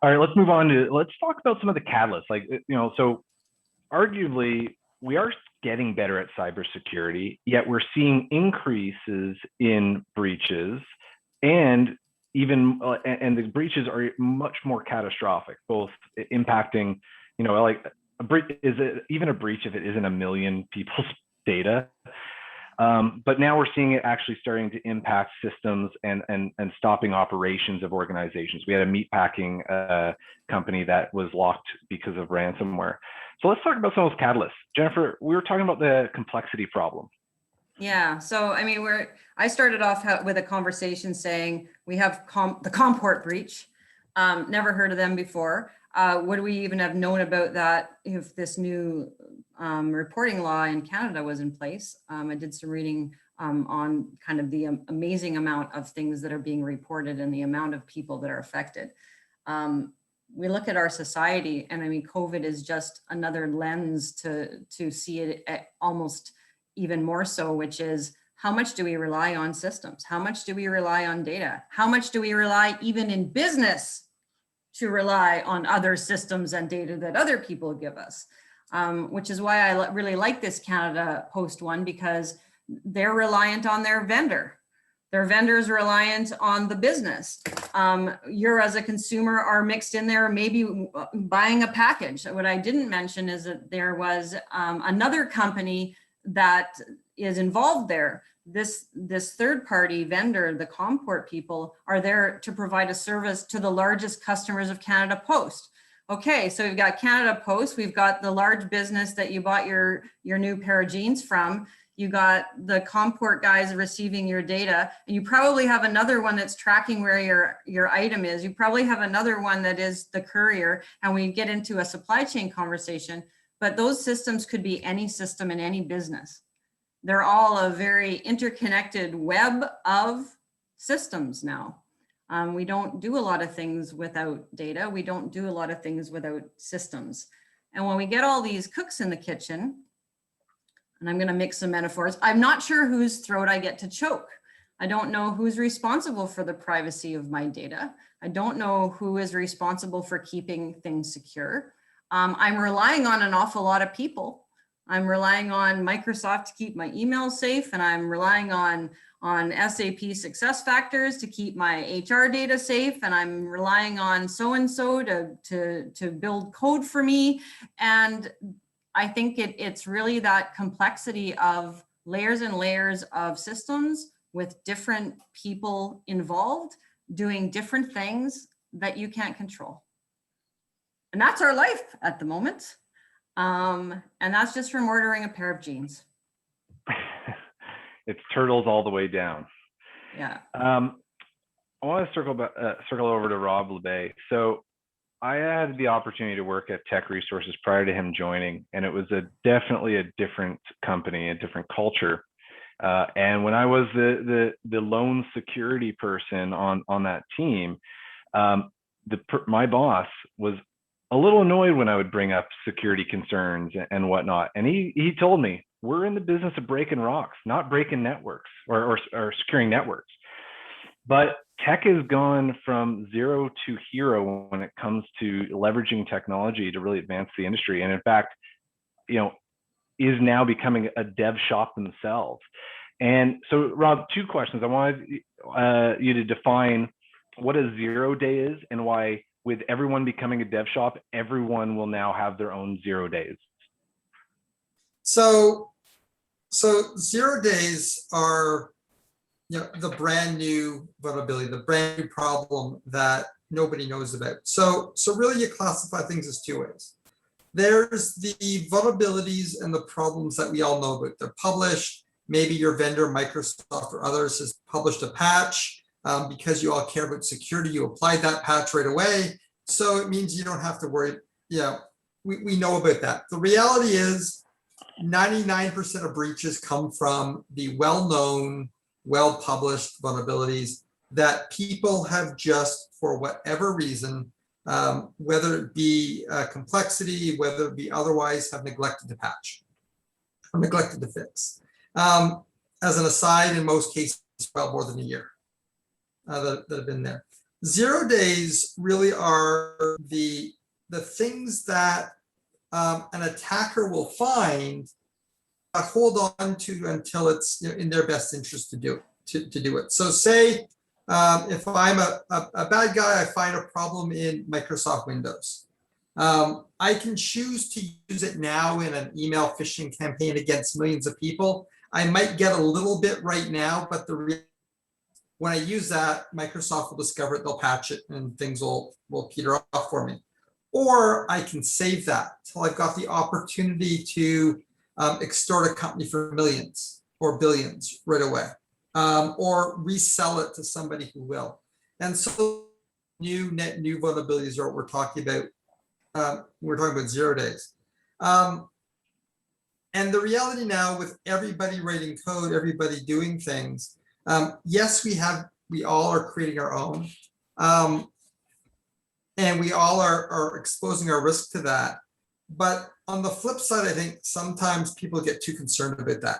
All right, let's move on let's talk about some of the catalysts. So arguably we are getting better at cybersecurity, yet we're seeing increases in breaches, and and the breaches are much more catastrophic, both impacting, like even a breach if it isn't 1 million people's data. But now we're seeing it actually starting to impact systems and stopping operations of organizations. We had a meatpacking company that was locked because of ransomware. So let's talk about some of those catalysts. Jennifer, we were talking about the complexity problem. Yeah, so I mean, I started off with a conversation saying we have the Comport breach. Never heard of them before. Would we even have known about that if this new reporting law in Canada was in place? I did some reading on kind of the amazing amount of things that are being reported and the amount of people that are affected. We look at our society, and I mean, COVID is just another lens to see it almost even more so, which is how much do we rely on systems? How much do we rely on data? How much do we rely even in business to rely on other systems and data that other people give us? which is why I really like this Canada Post one, because they're reliant on their vendor. Their vendor's reliant on the business. You're, as a consumer, are mixed in there, maybe buying a package. What I didn't mention is that there was another company that is involved there. This third-party vendor, the Comport people, are there to provide a service to the largest customers of Canada Post. Okay, so we've got Canada Post, we've got the large business that you bought your new pair of jeans from, you got the Comport guys receiving your data, and you probably have another one that's tracking where your item is. You probably have another one that is the courier, and we get into a supply chain conversation, but those systems could be any system in any business. They're all a very interconnected web of systems now. We don't do a lot of things without data. We don't do a lot of things without systems. And when we get all these cooks in the kitchen, and I'm going to mix some metaphors, I'm not sure whose throat I get to choke. I don't know who's responsible for the privacy of my data. I don't know who is responsible for keeping things secure. I'm relying on an awful lot of people. I'm relying on Microsoft to keep my email safe, and I'm relying on SAP SuccessFactors to keep my HR data safe, and I'm relying on so-and-so to build code for me. And I think it's really that complexity of layers and layers of systems with different people involved doing different things that you can't control. And that's our life at the moment. And that's just from ordering a pair of jeans. It's turtles all the way down. Yeah. I want to circle over to Rob LeBlanc. So I had the opportunity to work at Teck Resources prior to him joining, and it was definitely a different company, a different culture. And when I was the lone security person on that team, my boss was a little annoyed when I would bring up security concerns and whatnot. And he told me, we're in the business of breaking rocks, not breaking networks or securing networks. But Teck has gone from zero to hero when it comes to leveraging technology to really advance the industry. And in fact, is now becoming a dev shop themselves. And so, Rob, two questions. I wanted you to define what a 0 day is and why, with everyone becoming a dev shop, everyone will now have their own 0 days. So 0 days are the brand new vulnerability, the brand new problem that nobody knows about. So really you classify things as two ways. There's the vulnerabilities and the problems that we all know about. They're published. Maybe your vendor, Microsoft or others, has published a patch. Because you all care about security, you applied that patch right away. So it means you don't have to worry. We know about that. The reality is 99% of breaches come from the well-known, well-published vulnerabilities that people have just, for whatever reason, whether it be complexity, whether it be otherwise, have neglected to patch or neglected to fix. As an aside, in most cases, well more than a year. That have been there. 0 days really are the things that an attacker will find, hold on to until it's in their best interest to do it. So say if I'm a bad guy, I find a problem in Microsoft Windows. I can choose to use it now in an email phishing campaign against millions of people. I might get a little bit right now, but when I use that, Microsoft will discover it, they'll patch it, and things will peter off for me. Or I can save that till I've got the opportunity to extort a company for millions or billions right away, or resell it to somebody who will. And so new vulnerabilities are what we're talking about. We're talking about 0 days. And the reality now, with everybody writing code, everybody doing things, yes, we all are creating our own, and we all are exposing our risk to that. But on the flip side, I think sometimes people get too concerned about that.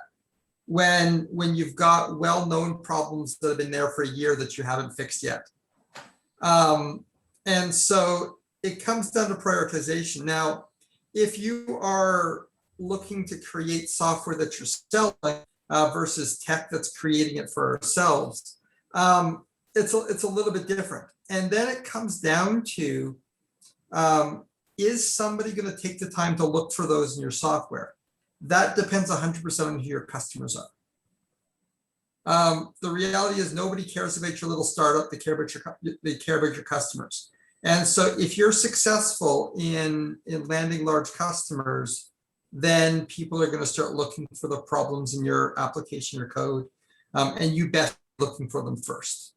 When you've got well-known problems that have been there for a year that you haven't fixed yet. And so it comes down to prioritization. Now, if you are looking to create software that you're selling versus tech that's creating it for ourselves, it's a little bit different. And then it comes down to, is somebody going to take the time to look for those in your software? That depends 100% on who your customers are. The reality is nobody cares about your little startup. They care about your customers. And so if you're successful in landing large customers, then people are going to start looking for the problems in your application or code. And you best be looking for them first.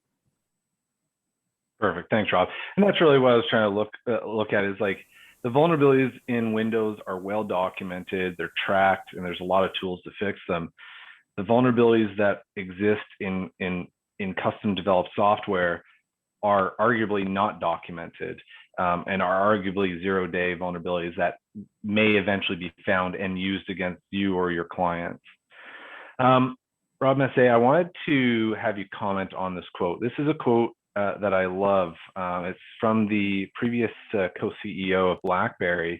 Perfect. Thanks, Rob. And that's really what I was trying to look at is like the vulnerabilities in Windows are well documented, they're tracked, and there's a lot of tools to fix them. The vulnerabilities that exist in custom developed software are arguably not documented and are arguably zero-day vulnerabilities that may eventually be found and used against you or your clients. Rob Masse, I wanted to have you comment on this quote. This is a quote that I love. It's from the previous co-CEO of BlackBerry,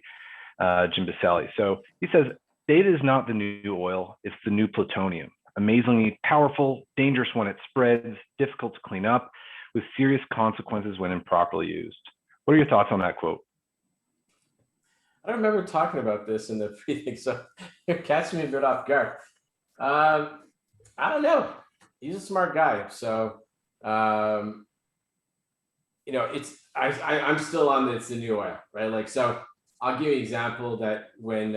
Jim Biselli. So he says, data is not the new oil, it's the new plutonium. Amazingly powerful, dangerous when it spreads, difficult to clean up, with serious consequences when improperly used. What are your thoughts on that quote? I don't remember talking about this in the briefing, so you're catching me a bit off guard. I don't know. He's a smart guy, so you know, I'm still on it's the new oil, right? Like, so I'll give you an example that when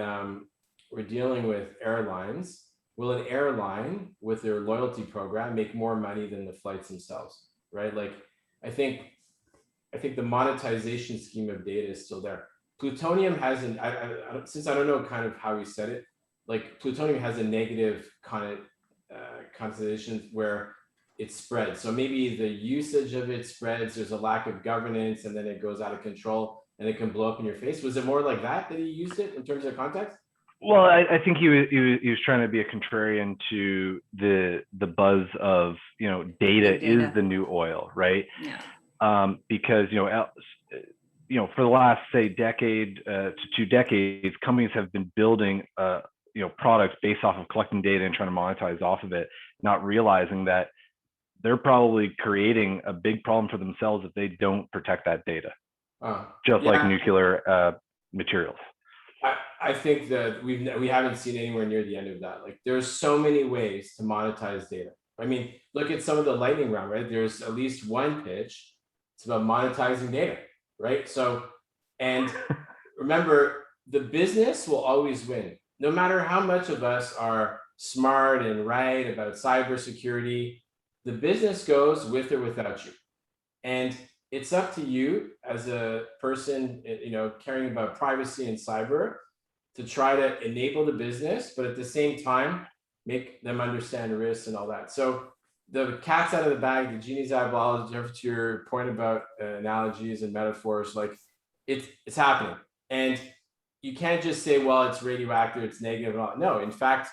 we're dealing with airlines, will an airline with their loyalty program make more money than the flights themselves, right? Like, I think the monetization scheme of data is still there. Plutonium has since I don't know kind of how he said it, like plutonium has a negative connotation where it spreads. So maybe the usage of it spreads, there's a lack of governance, and then it goes out of control and it can blow up in your face. Was it more like that he used it in terms of context? Well, I think he was trying to be a contrarian to the buzz of, you know, data is the new oil, right? Yeah. Because, you know, for the last, say, decade to 2 decades, companies have been building, you know, products based off of collecting data and trying to monetize off of it, not realizing that they're probably creating a big problem for themselves if they don't protect that data, just like nuclear materials. I think that we haven't seen anywhere near the end of that. Like, there's so many ways to monetize data. I mean, look at some of the lightning round, right? There's at least one pitch. It's about monetizing data, right? So, and remember, the business will always win. No matter how much of us are smart and right about cybersecurity, the business goes with or without you. And it's up to you as a person, you know, caring about privacy and cyber to try to enable the business, but at the same time, make them understand the risks and all that. So the cat's out of the bag, the genie's out of the bottle, to your point about analogies and metaphors, like it's happening. And you can't just say, well, it's radioactive, it's negative. No, in fact,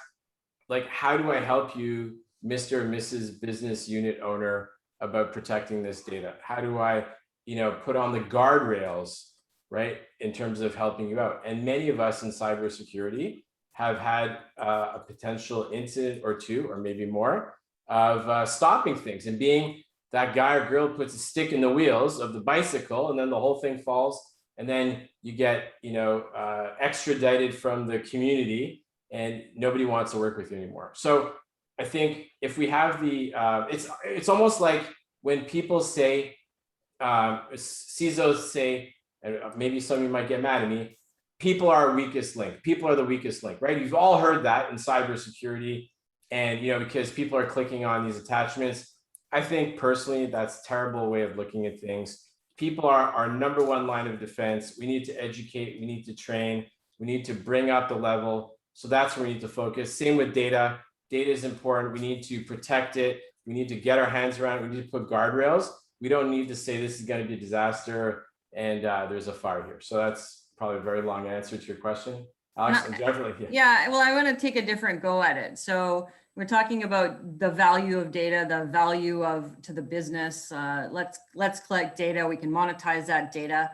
like, how do I help you, Mr. and Mrs. Business Unit Owner, about protecting this data? How do I, you know, put on the guardrails, right, in terms of helping you out? And many of us in cybersecurity have had a potential incident or two, or maybe more, of stopping things and being that guy or girl who puts a stick in the wheels of the bicycle, and then the whole thing falls, and then you get, you know, extradited from the community, and nobody wants to work with you anymore. So I think if we have the, it's almost like when people say, CISOs say, and maybe some of you might get mad at me, people are our weakest link. People are the weakest link, right? You've all heard that in cybersecurity, and, you know, because people are clicking on these attachments. I think personally, that's a terrible way of looking at things. People are our number one line of defense. We need to educate, we need to train, we need to bring up the level. So that's where we need to focus. Same with data. Data is important. We need to protect it. We need to get our hands around it. We need to put guardrails. We don't need to say this is going to be a disaster and there's a fire here. So that's probably a very long answer to your question. Alex, definitely. Yeah, well, I want to take a different go at it. So we're talking about the value of data, the value of to the business. Let's collect data. We can monetize that data.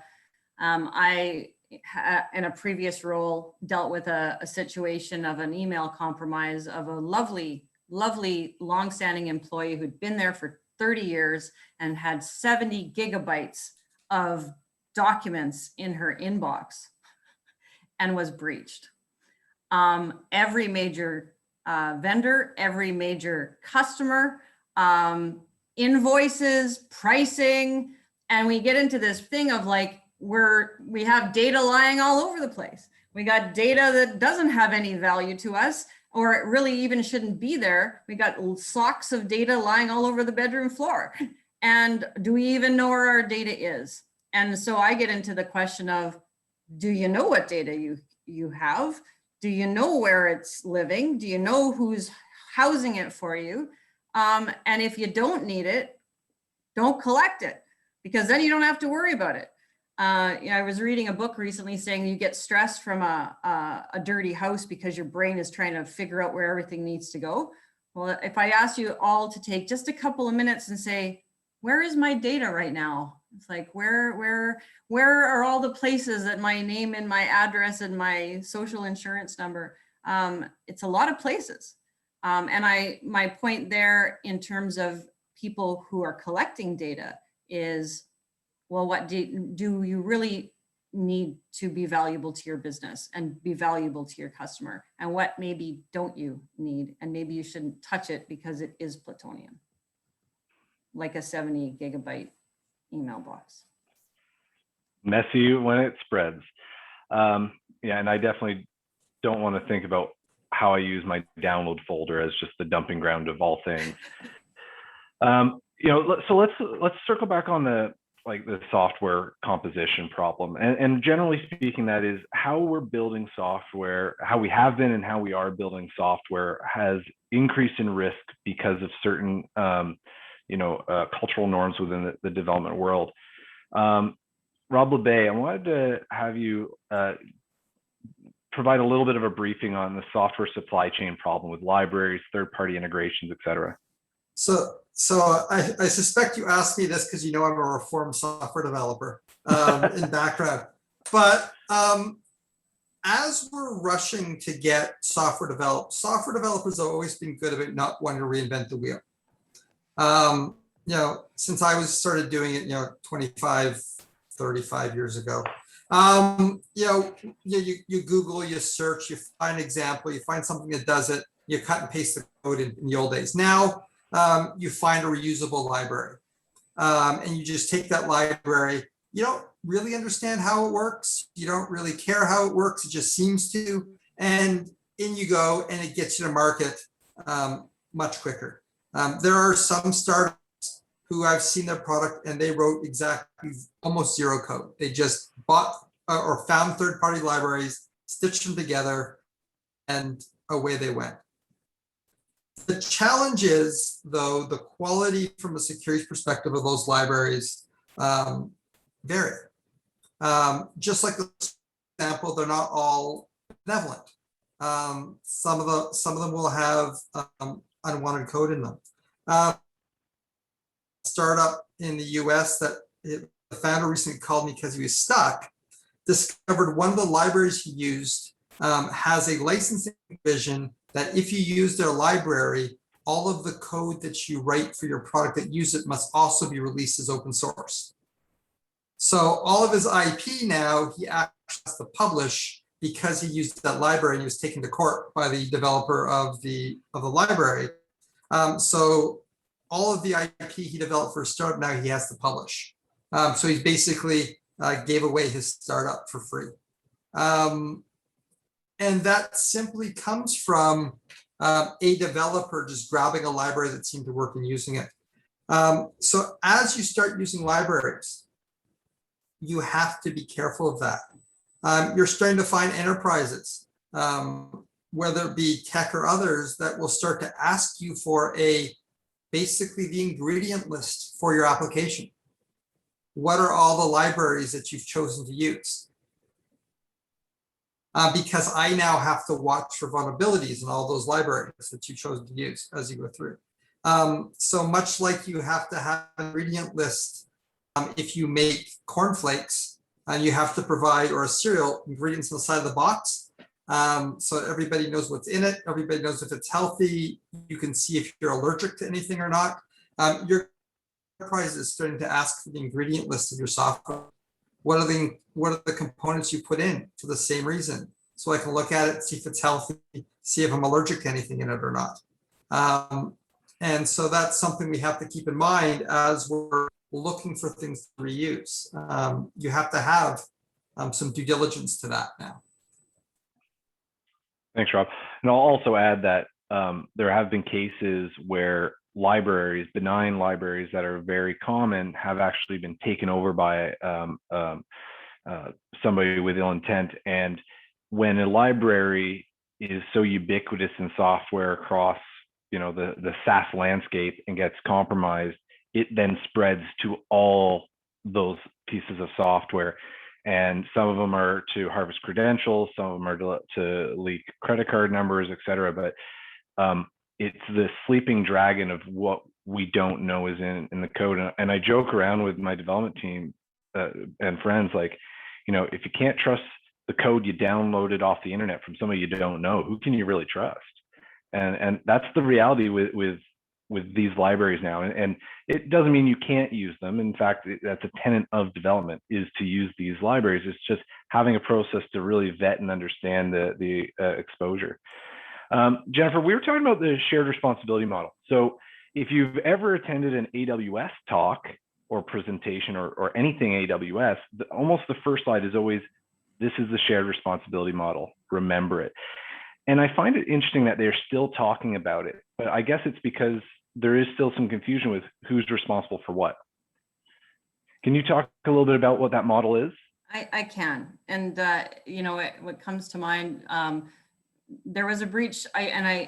in a previous role dealt with a situation of an email compromise of a lovely, longstanding employee who'd been there for 30 years and had 70 gigabytes of documents in her inbox and was breached. Every major vendor, every major customer, invoices, pricing, and we get into this thing of like, we have data lying all over the place. We got data that doesn't have any value to us, or it really even shouldn't be there. We got socks of data lying all over the bedroom floor. And do we even know where our data is? And so I get into the question of, do you know what data you have? Do you know where it's living? Do you know who's housing it for you? And if you don't need it, don't collect it, because then you don't have to worry about it. I was reading a book recently saying you get stressed from a dirty house because your brain is trying to figure out where everything needs to go. Well, if I ask you all to take just a couple of minutes and say, where is my data right now? It's like, where are all the places that my name and my address and my social insurance number? It's a lot of places. And my point there in terms of people who are collecting data is, well, what do you really need to be valuable to your business and be valuable to your customer? And what maybe don't you need? And maybe you shouldn't touch it because it is plutonium, like a 70 gigabyte email box. Messy when it spreads. Yeah, and I definitely don't want to think about how I use my download folder as just the dumping ground of all things. So let's circle back on the software composition problem. And generally speaking, that is how we're building software, how we have been and how we are building software has increased in risk because of certain, cultural norms within the development world. Rob Labbe, I wanted to have you provide a little bit of a briefing on the software supply chain problem with libraries, third-party integrations, et cetera. So I suspect you asked me this because you know I'm a reformed software developer in background. But as we're rushing to get software developed, software developers have always been good about not wanting to reinvent the wheel. Since I started doing it, 25, 35 years ago, you Google, you search, you find an example, you find something that does it, you cut and paste the code in the old days. Now, you find a reusable library and you just take that library. You don't really understand how it works. You don't really care how it works. It just seems to, and in you go, and it gets you to market much quicker. There are some startups who I've seen their product and they wrote exactly almost zero code. They just bought or found third-party libraries, stitched them together, and away they went. The challenge is, though, the quality from a security perspective of those libraries vary. Just like the example, they're not all benevolent. Some of them will have unwanted code in them. Startup in the US that the founder recently called me because he was stuck, discovered one of the libraries he used has a licensing provision that if you use their library, all of the code that you write for your product that use it must also be released as open source. So all of his IP now, he actually has to publish because he used that library and he was taken to court by the developer of the library. So all of the IP he developed for a startup now he has to publish. So he basically gave away his startup for free. And that simply comes from a developer just grabbing a library that seemed to work and using it. So as you start using libraries, you have to be careful of that. You're starting to find enterprises, whether it be Teck or others, that will start to ask you for basically the ingredient list for your application. What are all the libraries that you've chosen to use? Because I now have to watch for vulnerabilities in all those libraries that you've chosen to use as you go through. So much like you have to have an ingredient list if you make cornflakes, you have to provide, or a cereal, ingredients on the side of the box. So everybody knows what's in it. Everybody knows if it's healthy. You can see if you're allergic to anything or not. Your enterprise is starting to ask for the ingredient list of your software. What are the components you put in for the same reason? So I can look at it, see if it's healthy, see if I'm allergic to anything in it or not. And so that's something we have to keep in mind as we're looking for things to reuse. You have to have some due diligence to that now. Thanks, Rob. And I'll also add that there have been cases where libraries, benign libraries that are very common, have actually been taken over by somebody with ill intent. And when a library is so ubiquitous in software across, the SaaS landscape and gets compromised, it then spreads to all those pieces of software. And some of them are to harvest credentials, some of them are to leak credit card numbers, et cetera. But it's the sleeping dragon of what we don't know is in the code. And I joke around with my development team and friends, like, if you can't trust the code you downloaded off the internet from somebody you don't know, who can you really trust? And that's the reality with these libraries now. And it doesn't mean you can't use them. In fact, that's a tenet of development, is to use these libraries. It's just having a process to really vet and understand the exposure. Jennifer, we were talking about the shared responsibility model. So if you've ever attended an AWS talk or presentation or anything AWS, almost the first slide is always, this is the shared responsibility model, remember it. And I find it interesting that they're still talking about it, but I guess it's because there is still some confusion with who's responsible for what. Can you talk a little bit about what that model is? I can. And, what comes to mind, there was a breach,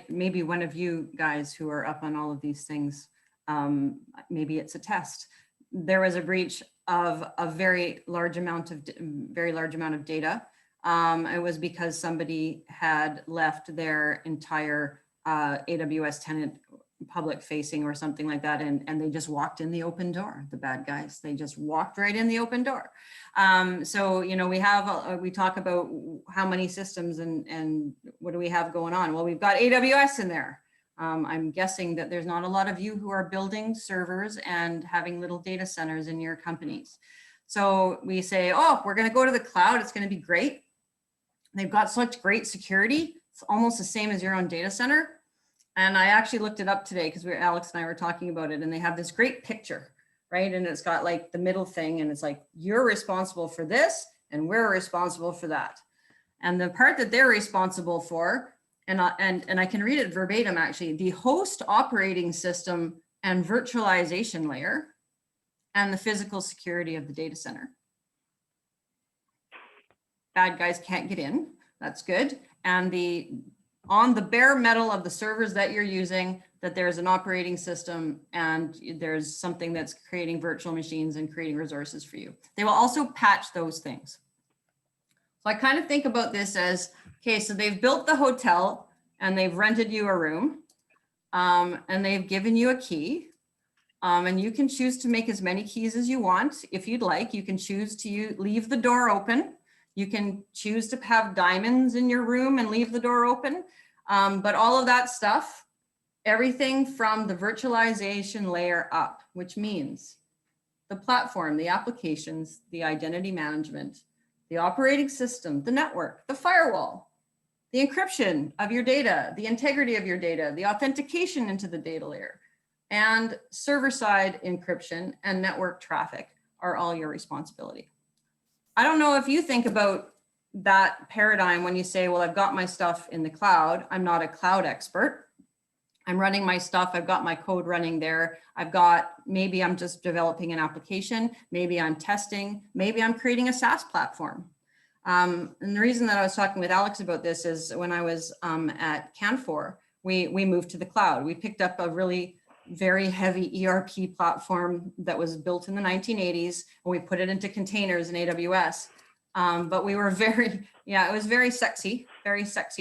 maybe one of you guys who are up on all of these things, maybe it's a test. There was a breach of a very large amount of data. It was because somebody had left their entire AWS tenant public facing or something like that, and they just walked in the open door. The bad guys, they just walked right in the open door. So we talk about how many systems and what do we have going on. Well, we've got AWS in there. I'm guessing that there's not a lot of you who are building servers and having little data centers in your companies. So we say, oh, we're going to go to the cloud. It's going to be great. They've got such great security. It's almost the same as your own data center. And I actually looked it up today because Alex and I were talking about it, and they have this great picture, right? And it's got like the middle thing, and it's like, you're responsible for this and we're responsible for that. And the part that they're responsible for, and I can read it verbatim actually, the host operating system and virtualization layer and the physical security of the data center. Bad guys can't get in, that's good. And on the bare metal of the servers that you're using, that there's an operating system and there's something that's creating virtual machines and creating resources for you. They will also patch those things. So I kind of think about this as, okay, so they've built the hotel and they've rented you a room and they've given you a key. And you can choose to make as many keys as you want. If you'd like, you can choose to leave the door open. You can choose to have diamonds in your room and leave the door open. But all of that stuff, everything from the virtualization layer up, which means the platform, the applications, the identity management, the operating system, the network, the firewall, the encryption of your data, the integrity of your data, the authentication into the data layer, and server-side encryption and network traffic are all your responsibility. I don't know if you think about that paradigm when you say, well, I've got my stuff in the cloud. I'm not a cloud expert. I'm running my stuff. I've got my code running there. Maybe I'm just developing an application. Maybe I'm testing. Maybe I'm creating a SaaS platform. And the reason that I was talking with Alex about this is when I was at Canfor, we moved to the cloud. We picked up a really very heavy ERP platform that was built in the 1980s, and we put it into containers in AWS. But we were it was very sexy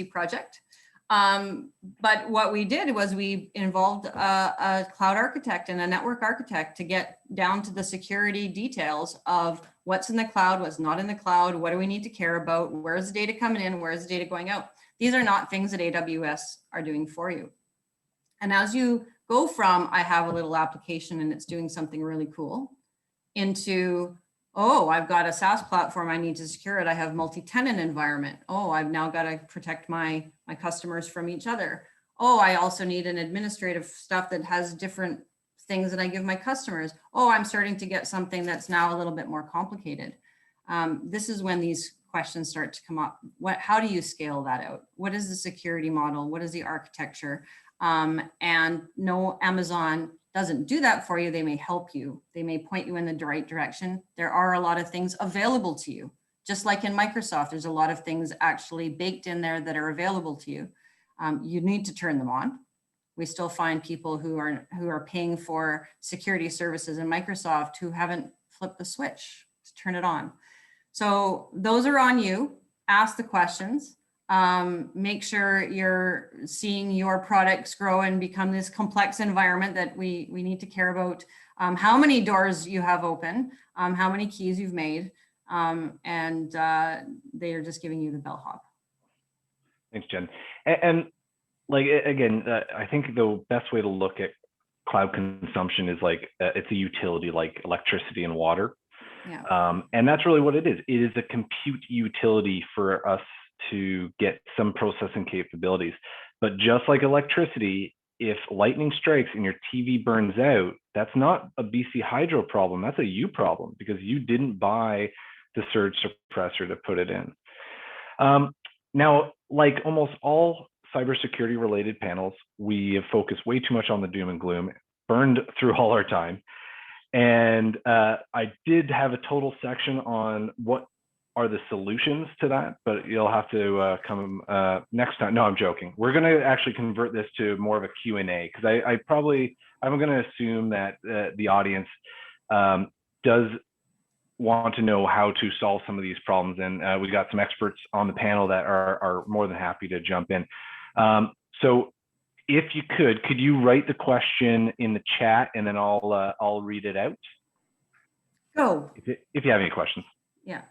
project. But what we did was we involved a cloud architect and a network architect to get down to the security details of What's in the cloud, what's not in the cloud, what do we need to care about, where's the data coming in, where's the data going out? These are not things that AWS are doing for you. And as you go from, I have a little application and it's doing something really cool, into, oh, I've got a SaaS platform, I need to secure it. I have multi-tenant environment. Oh, I've now got to protect my customers from each other. Oh, I also need an administrative stuff that has different things that I give my customers. Oh, I'm starting to get something that's now a little bit more complicated. This is when these questions start to come up. How do you scale that out? What is the security model? What is the architecture? And no, Amazon doesn't do that for you. They may help you. They may point you in the right direction. There are a lot of things available to you. Just like in Microsoft, there's a lot of things actually baked in there that are available to you. You need to turn them on. We still find people who are paying for security services in Microsoft who haven't flipped the switch to turn it on. So those are on you. Ask the questions. Make sure you're seeing your products grow and become this complex environment that we need to care about. How many doors you have open, how many keys you've made, and they are just giving you the bellhop. Thanks, Jen. And like, again, I think the best way to look at cloud consumption is like, it's a utility like electricity and water. Yeah. And that's really what it is. It is a compute utility for us to get some processing capabilities. But just like electricity, if lightning strikes and your TV burns out, that's not a BC Hydro problem. That's a you problem because you didn't buy the surge suppressor to put it in. Now, like almost all cybersecurity related panels, we have focused way too much on the doom and gloom, burned through all our time. And I did have a total section on what are the solutions to that, but you'll have to come next time. No, I'm joking. We're going to actually convert this to more of a Q&A because I'm going to assume that the audience does want to know how to solve some of these problems. And we got some experts on the panel that are more than happy to jump in. So if you could you write the question in the chat and then I'll read it out? Go. If you have any questions. Yeah.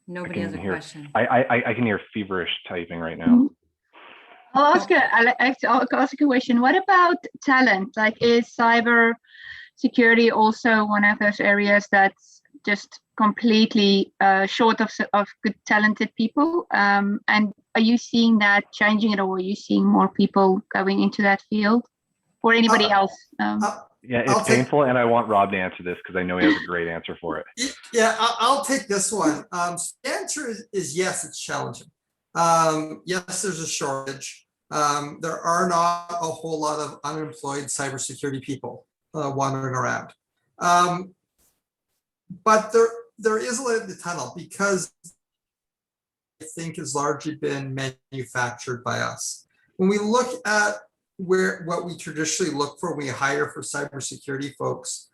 Nobody has a question. I can hear feverish typing right now. I'll ask a question. What about talent? Like, is cyber security also one of those areas that's just completely short of good, talented people? And are you seeing that changing at all? Are you seeing more people going into that field, or anybody else? Yeah, it's painful, and I want Rob to answer this because I know he has a great answer for it. Yeah, I'll take this one. The answer is yes, it's challenging. Yes, there's a shortage. There are not a whole lot of unemployed cybersecurity people wandering around. But there is a light at the tunnel because I think has largely been manufactured by us. When we look at what we traditionally look for when we hire for cybersecurity folks,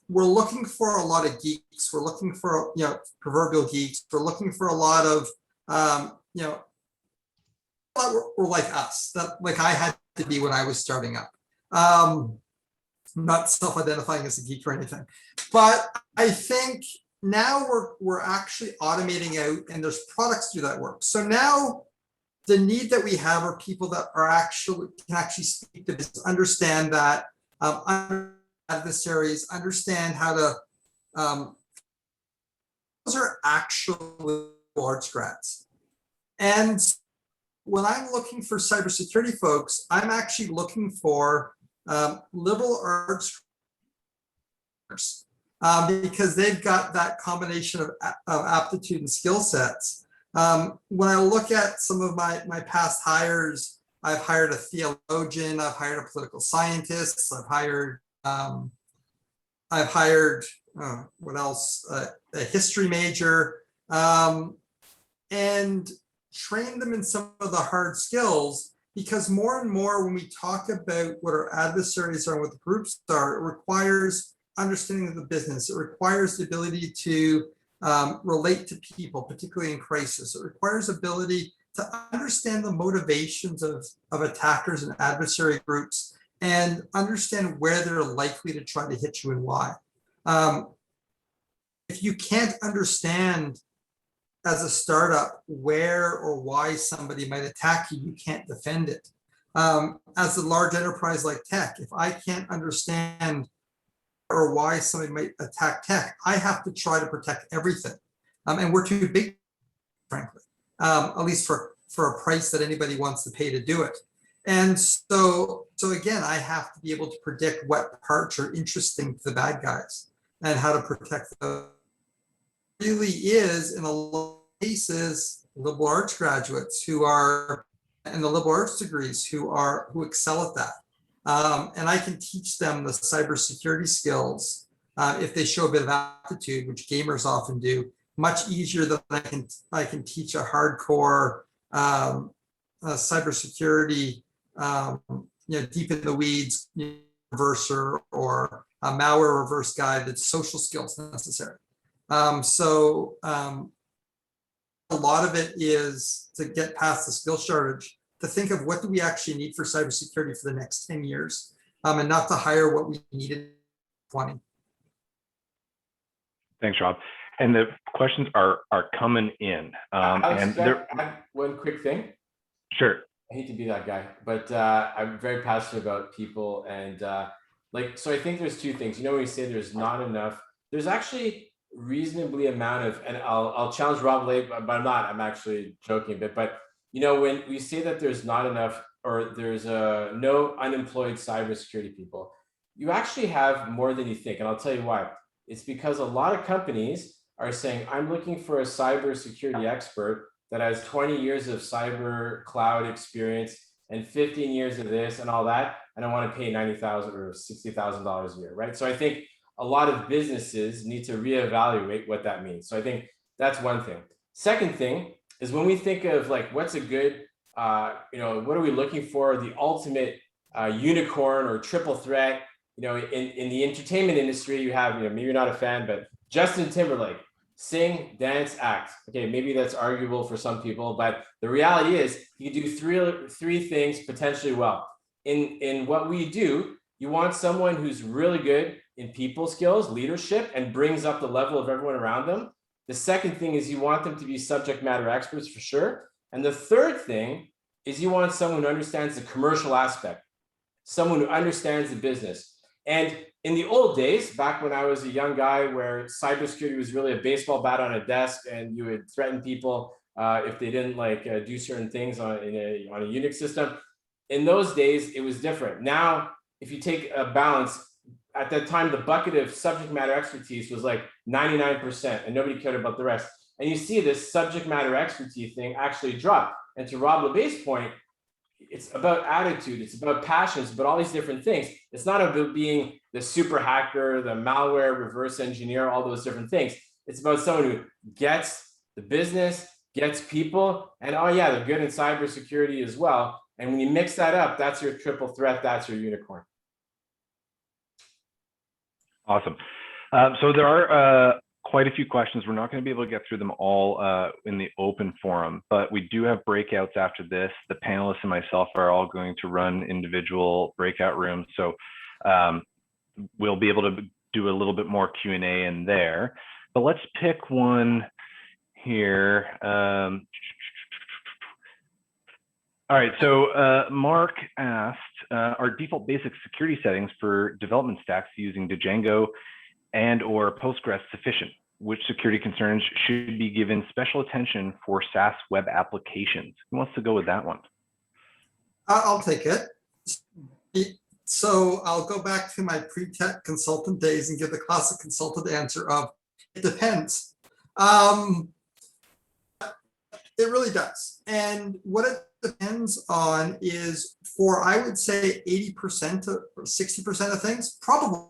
we're looking for a lot of geeks. We're looking for proverbial geeks. We're looking for a lot of we're like us, that like I had to be when I was starting up. I'm not self-identifying as a geek or anything, but I think now we're actually automating out, and there's products to do that work. So now the need that we have are people that can actually speak to business, understand that adversaries, understand how to. Those are actually large grads, and when I'm looking for cybersecurity folks, I'm actually looking for liberal arts because they've got that combination of aptitude and skill sets. When I look at some of my past hires, I've hired a theologian, I've hired a political scientist, I've hired what else? A history major, and trained them in some of the hard skills, because more and more when we talk about what our adversaries are and what the groups are, it requires understanding of the business. It requires the ability to relate to people, particularly in crisis. It requires ability to understand the motivations of attackers and adversary groups and understand where they're likely to try to hit you and why. If you can't understand as a startup where or why somebody might attack you, you can't defend it. As a large enterprise like Teck, if I can't understand or why somebody might attack Teck, I have to try to protect everything. And we're too big, frankly, at least for a price that anybody wants to pay to do it. And so again, I have to be able to predict what parts are interesting to the bad guys and how to protect them. It really is, in a lot of cases, liberal arts graduates who are, and the liberal arts degrees who excel at that. And I can teach them the cybersecurity skills if they show a bit of aptitude, which gamers often do, much easier than I can teach a hardcore cybersecurity, deep in the weeds reverser or a malware reverse guy that's social skills necessary. So a lot of it is to get past the skill shortage, to think of what do we actually need for cybersecurity for the next 10 years, and not to hire what we needed in 20. Thanks, Rob. And the questions are coming in. And one quick thing. Sure. I hate to be that guy, but I'm very passionate about people. And so I think there's two things. When you say there's not enough, there's actually reasonably amount of, and I'll challenge Rob LeBlanc, but I'm actually joking a bit, but when we say that there's not enough, or there's no unemployed cybersecurity people, you actually have more than you think. And I'll tell you why. It's because a lot of companies are saying, I'm looking for a cybersecurity expert that has 20 years of cyber cloud experience and 15 years of this and all that, and I want to pay $90,000 or $60,000 a year, right? So I think a lot of businesses need to reevaluate what that means. So I think that's one thing. Second thing is, when we think of what's a good, what are we looking for, the ultimate unicorn or triple threat, in the entertainment industry, you have, maybe you're not a fan, but Justin Timberlake, sing, dance, act. Okay, maybe that's arguable for some people, but the reality is you do three things potentially well. In what we do, you want someone who's really good in people skills, leadership, and brings up the level of everyone around them. The second thing is you want them to be subject matter experts for sure. And the third thing is you want someone who understands the commercial aspect, someone who understands the business. And in the old days, back when I was a young guy, where cybersecurity was really a baseball bat on a desk and you would threaten people if they didn't do certain things on a Unix system, in those days, it was different. Now, if you take a balance, at that time, the bucket of subject matter expertise was 99%, and nobody cared about the rest. And you see this subject matter expertise thing actually drop. And to Rob LeBlanc's point, it's about attitude, it's about passion, it's about all these different things. It's not about being the super hacker, the malware reverse engineer, all those different things. It's about someone who gets the business, gets people, and oh yeah, they're good in cybersecurity as well. And when you mix that up, that's your triple threat, that's your unicorn. Awesome. So there are quite a few questions. We're not going to be able to get through them all in the open forum, but we do have breakouts after this. The panelists and myself are all going to run individual breakout rooms. So we'll be able to do a little bit more Q&A in there. But let's pick one here. All right, so Mark asked, are default basic security settings for development stacks using Django and or Postgres sufficient? Which security concerns should be given special attention for SaaS web applications? Who wants to go with that one? I'll take it. So I'll go back to my pre-tech consultant days and give the classic consultant answer of, it depends. It really does. And what it depends on is, for, I would say 80% or 60% of things, probably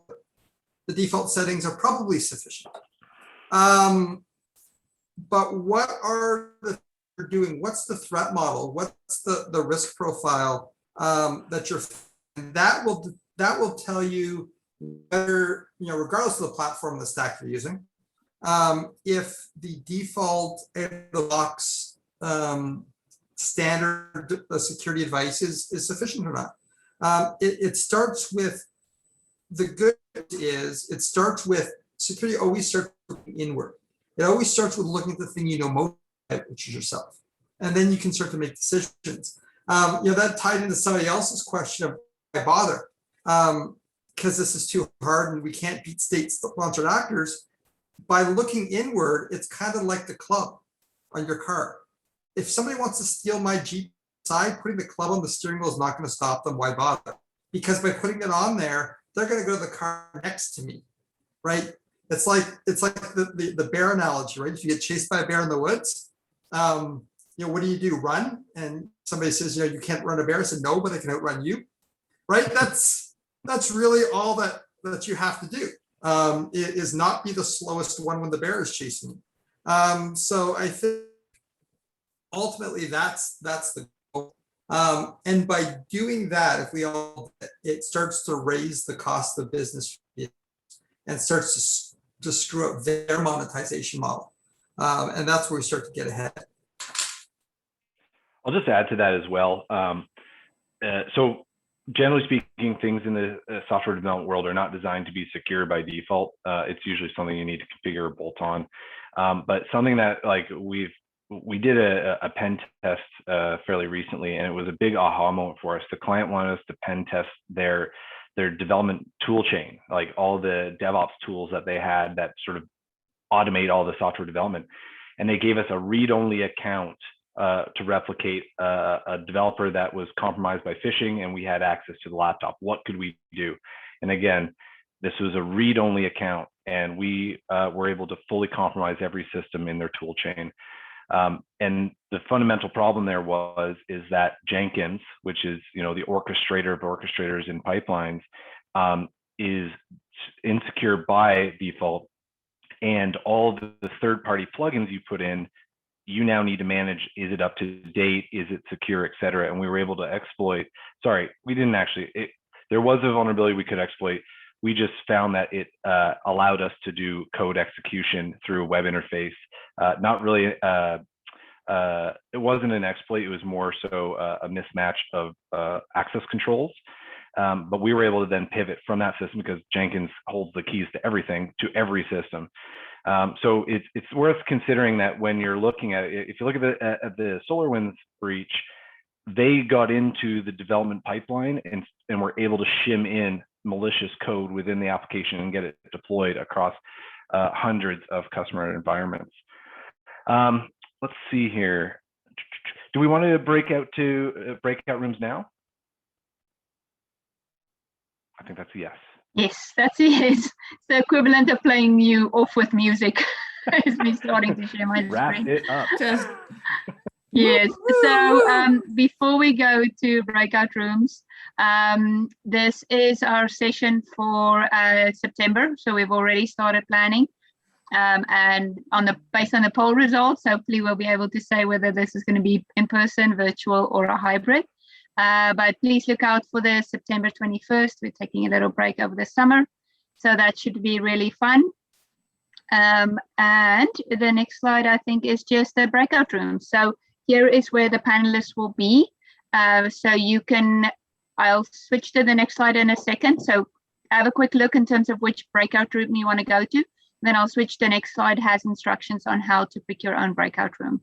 the default settings are probably sufficient. But what are you're doing? What's the threat model? What's the risk profile that you're, and that will tell you whether, regardless of the platform, the stack you're using, if the default the box standard security advice is sufficient or not. It starts with, the good is, it starts with, security always starts looking inward. It always starts with looking at the thing you know most about, which is yourself. And then you can start to make decisions. That tied into somebody else's question of why bother? Because this is too hard and we can't beat state-sponsored actors. By looking inward, it's kind of like the club on your car. If somebody wants to steal my Jeep side, putting the club on the steering wheel is not going to stop them. Why bother? Because by putting it on there, they're going to go to the car next to me, right? It's like the bear analogy, right? If you get chased by a bear in the woods, what do? Run? And somebody says, you can't run a bear. I said, no, but I can outrun you, right? That's really all that you have to do. It is not be the slowest one when the bear is chasing you. So I think ultimately that's the goal. And by doing that, if we all, it starts to raise the cost of business and starts to screw up their monetization model. And that's where we start to get ahead. I'll just add to that as well. So generally speaking, things in the software development world are not designed to be secure by default. It's usually something you need to configure or bolt on. But something that we did a pen test fairly recently, and it was a big aha moment for us. The client wanted us to pen test their development tool chain, like all the DevOps tools that they had that sort of automate all the software development. And they gave us a read-only account to replicate a developer that was compromised by phishing, and we had access to the laptop. What could we do? And again, this was a read-only account, and we were able to fully compromise every system in their tool chain. And the fundamental problem there is that Jenkins, which is the orchestrator of orchestrators in pipelines, is insecure by default, and all the third-party plugins you put in, you now need to manage, is it up to date, is it secure, et cetera. And we were able to exploit, we didn't actually, there was a vulnerability we could exploit. We just found that it allowed us to do code execution through a web interface. Not really, it wasn't an exploit, it was more so a mismatch of access controls. But we were able to then pivot from that system because Jenkins holds the keys to everything, to every system. So it's worth considering that when you're looking at it. If you look at the SolarWinds breach, they got into the development pipeline and were able to shim in malicious code within the application and get it deployed across hundreds of customer environments. Let's see here. Do we want to break out to breakout rooms now? I think that's a yes. Yes, that's a yes. It's the equivalent of playing you off with music. It's me starting to share my Wrap screen. it up. Yes. So before we go to breakout rooms, this is our session for September. So we've already started planning. And based on the poll results, hopefully we'll be able to say whether this is going to be in person, virtual, or a hybrid. But please look out for the September 21st. We're taking a little break over the summer, so that should be really fun. And the next slide, I think, is just the breakout room. So here is where the panelists will be. So I'll switch to the next slide in a second. So have a quick look in terms of which breakout room you want to go to. Then I'll switch. The next slide has instructions on how to pick your own breakout room.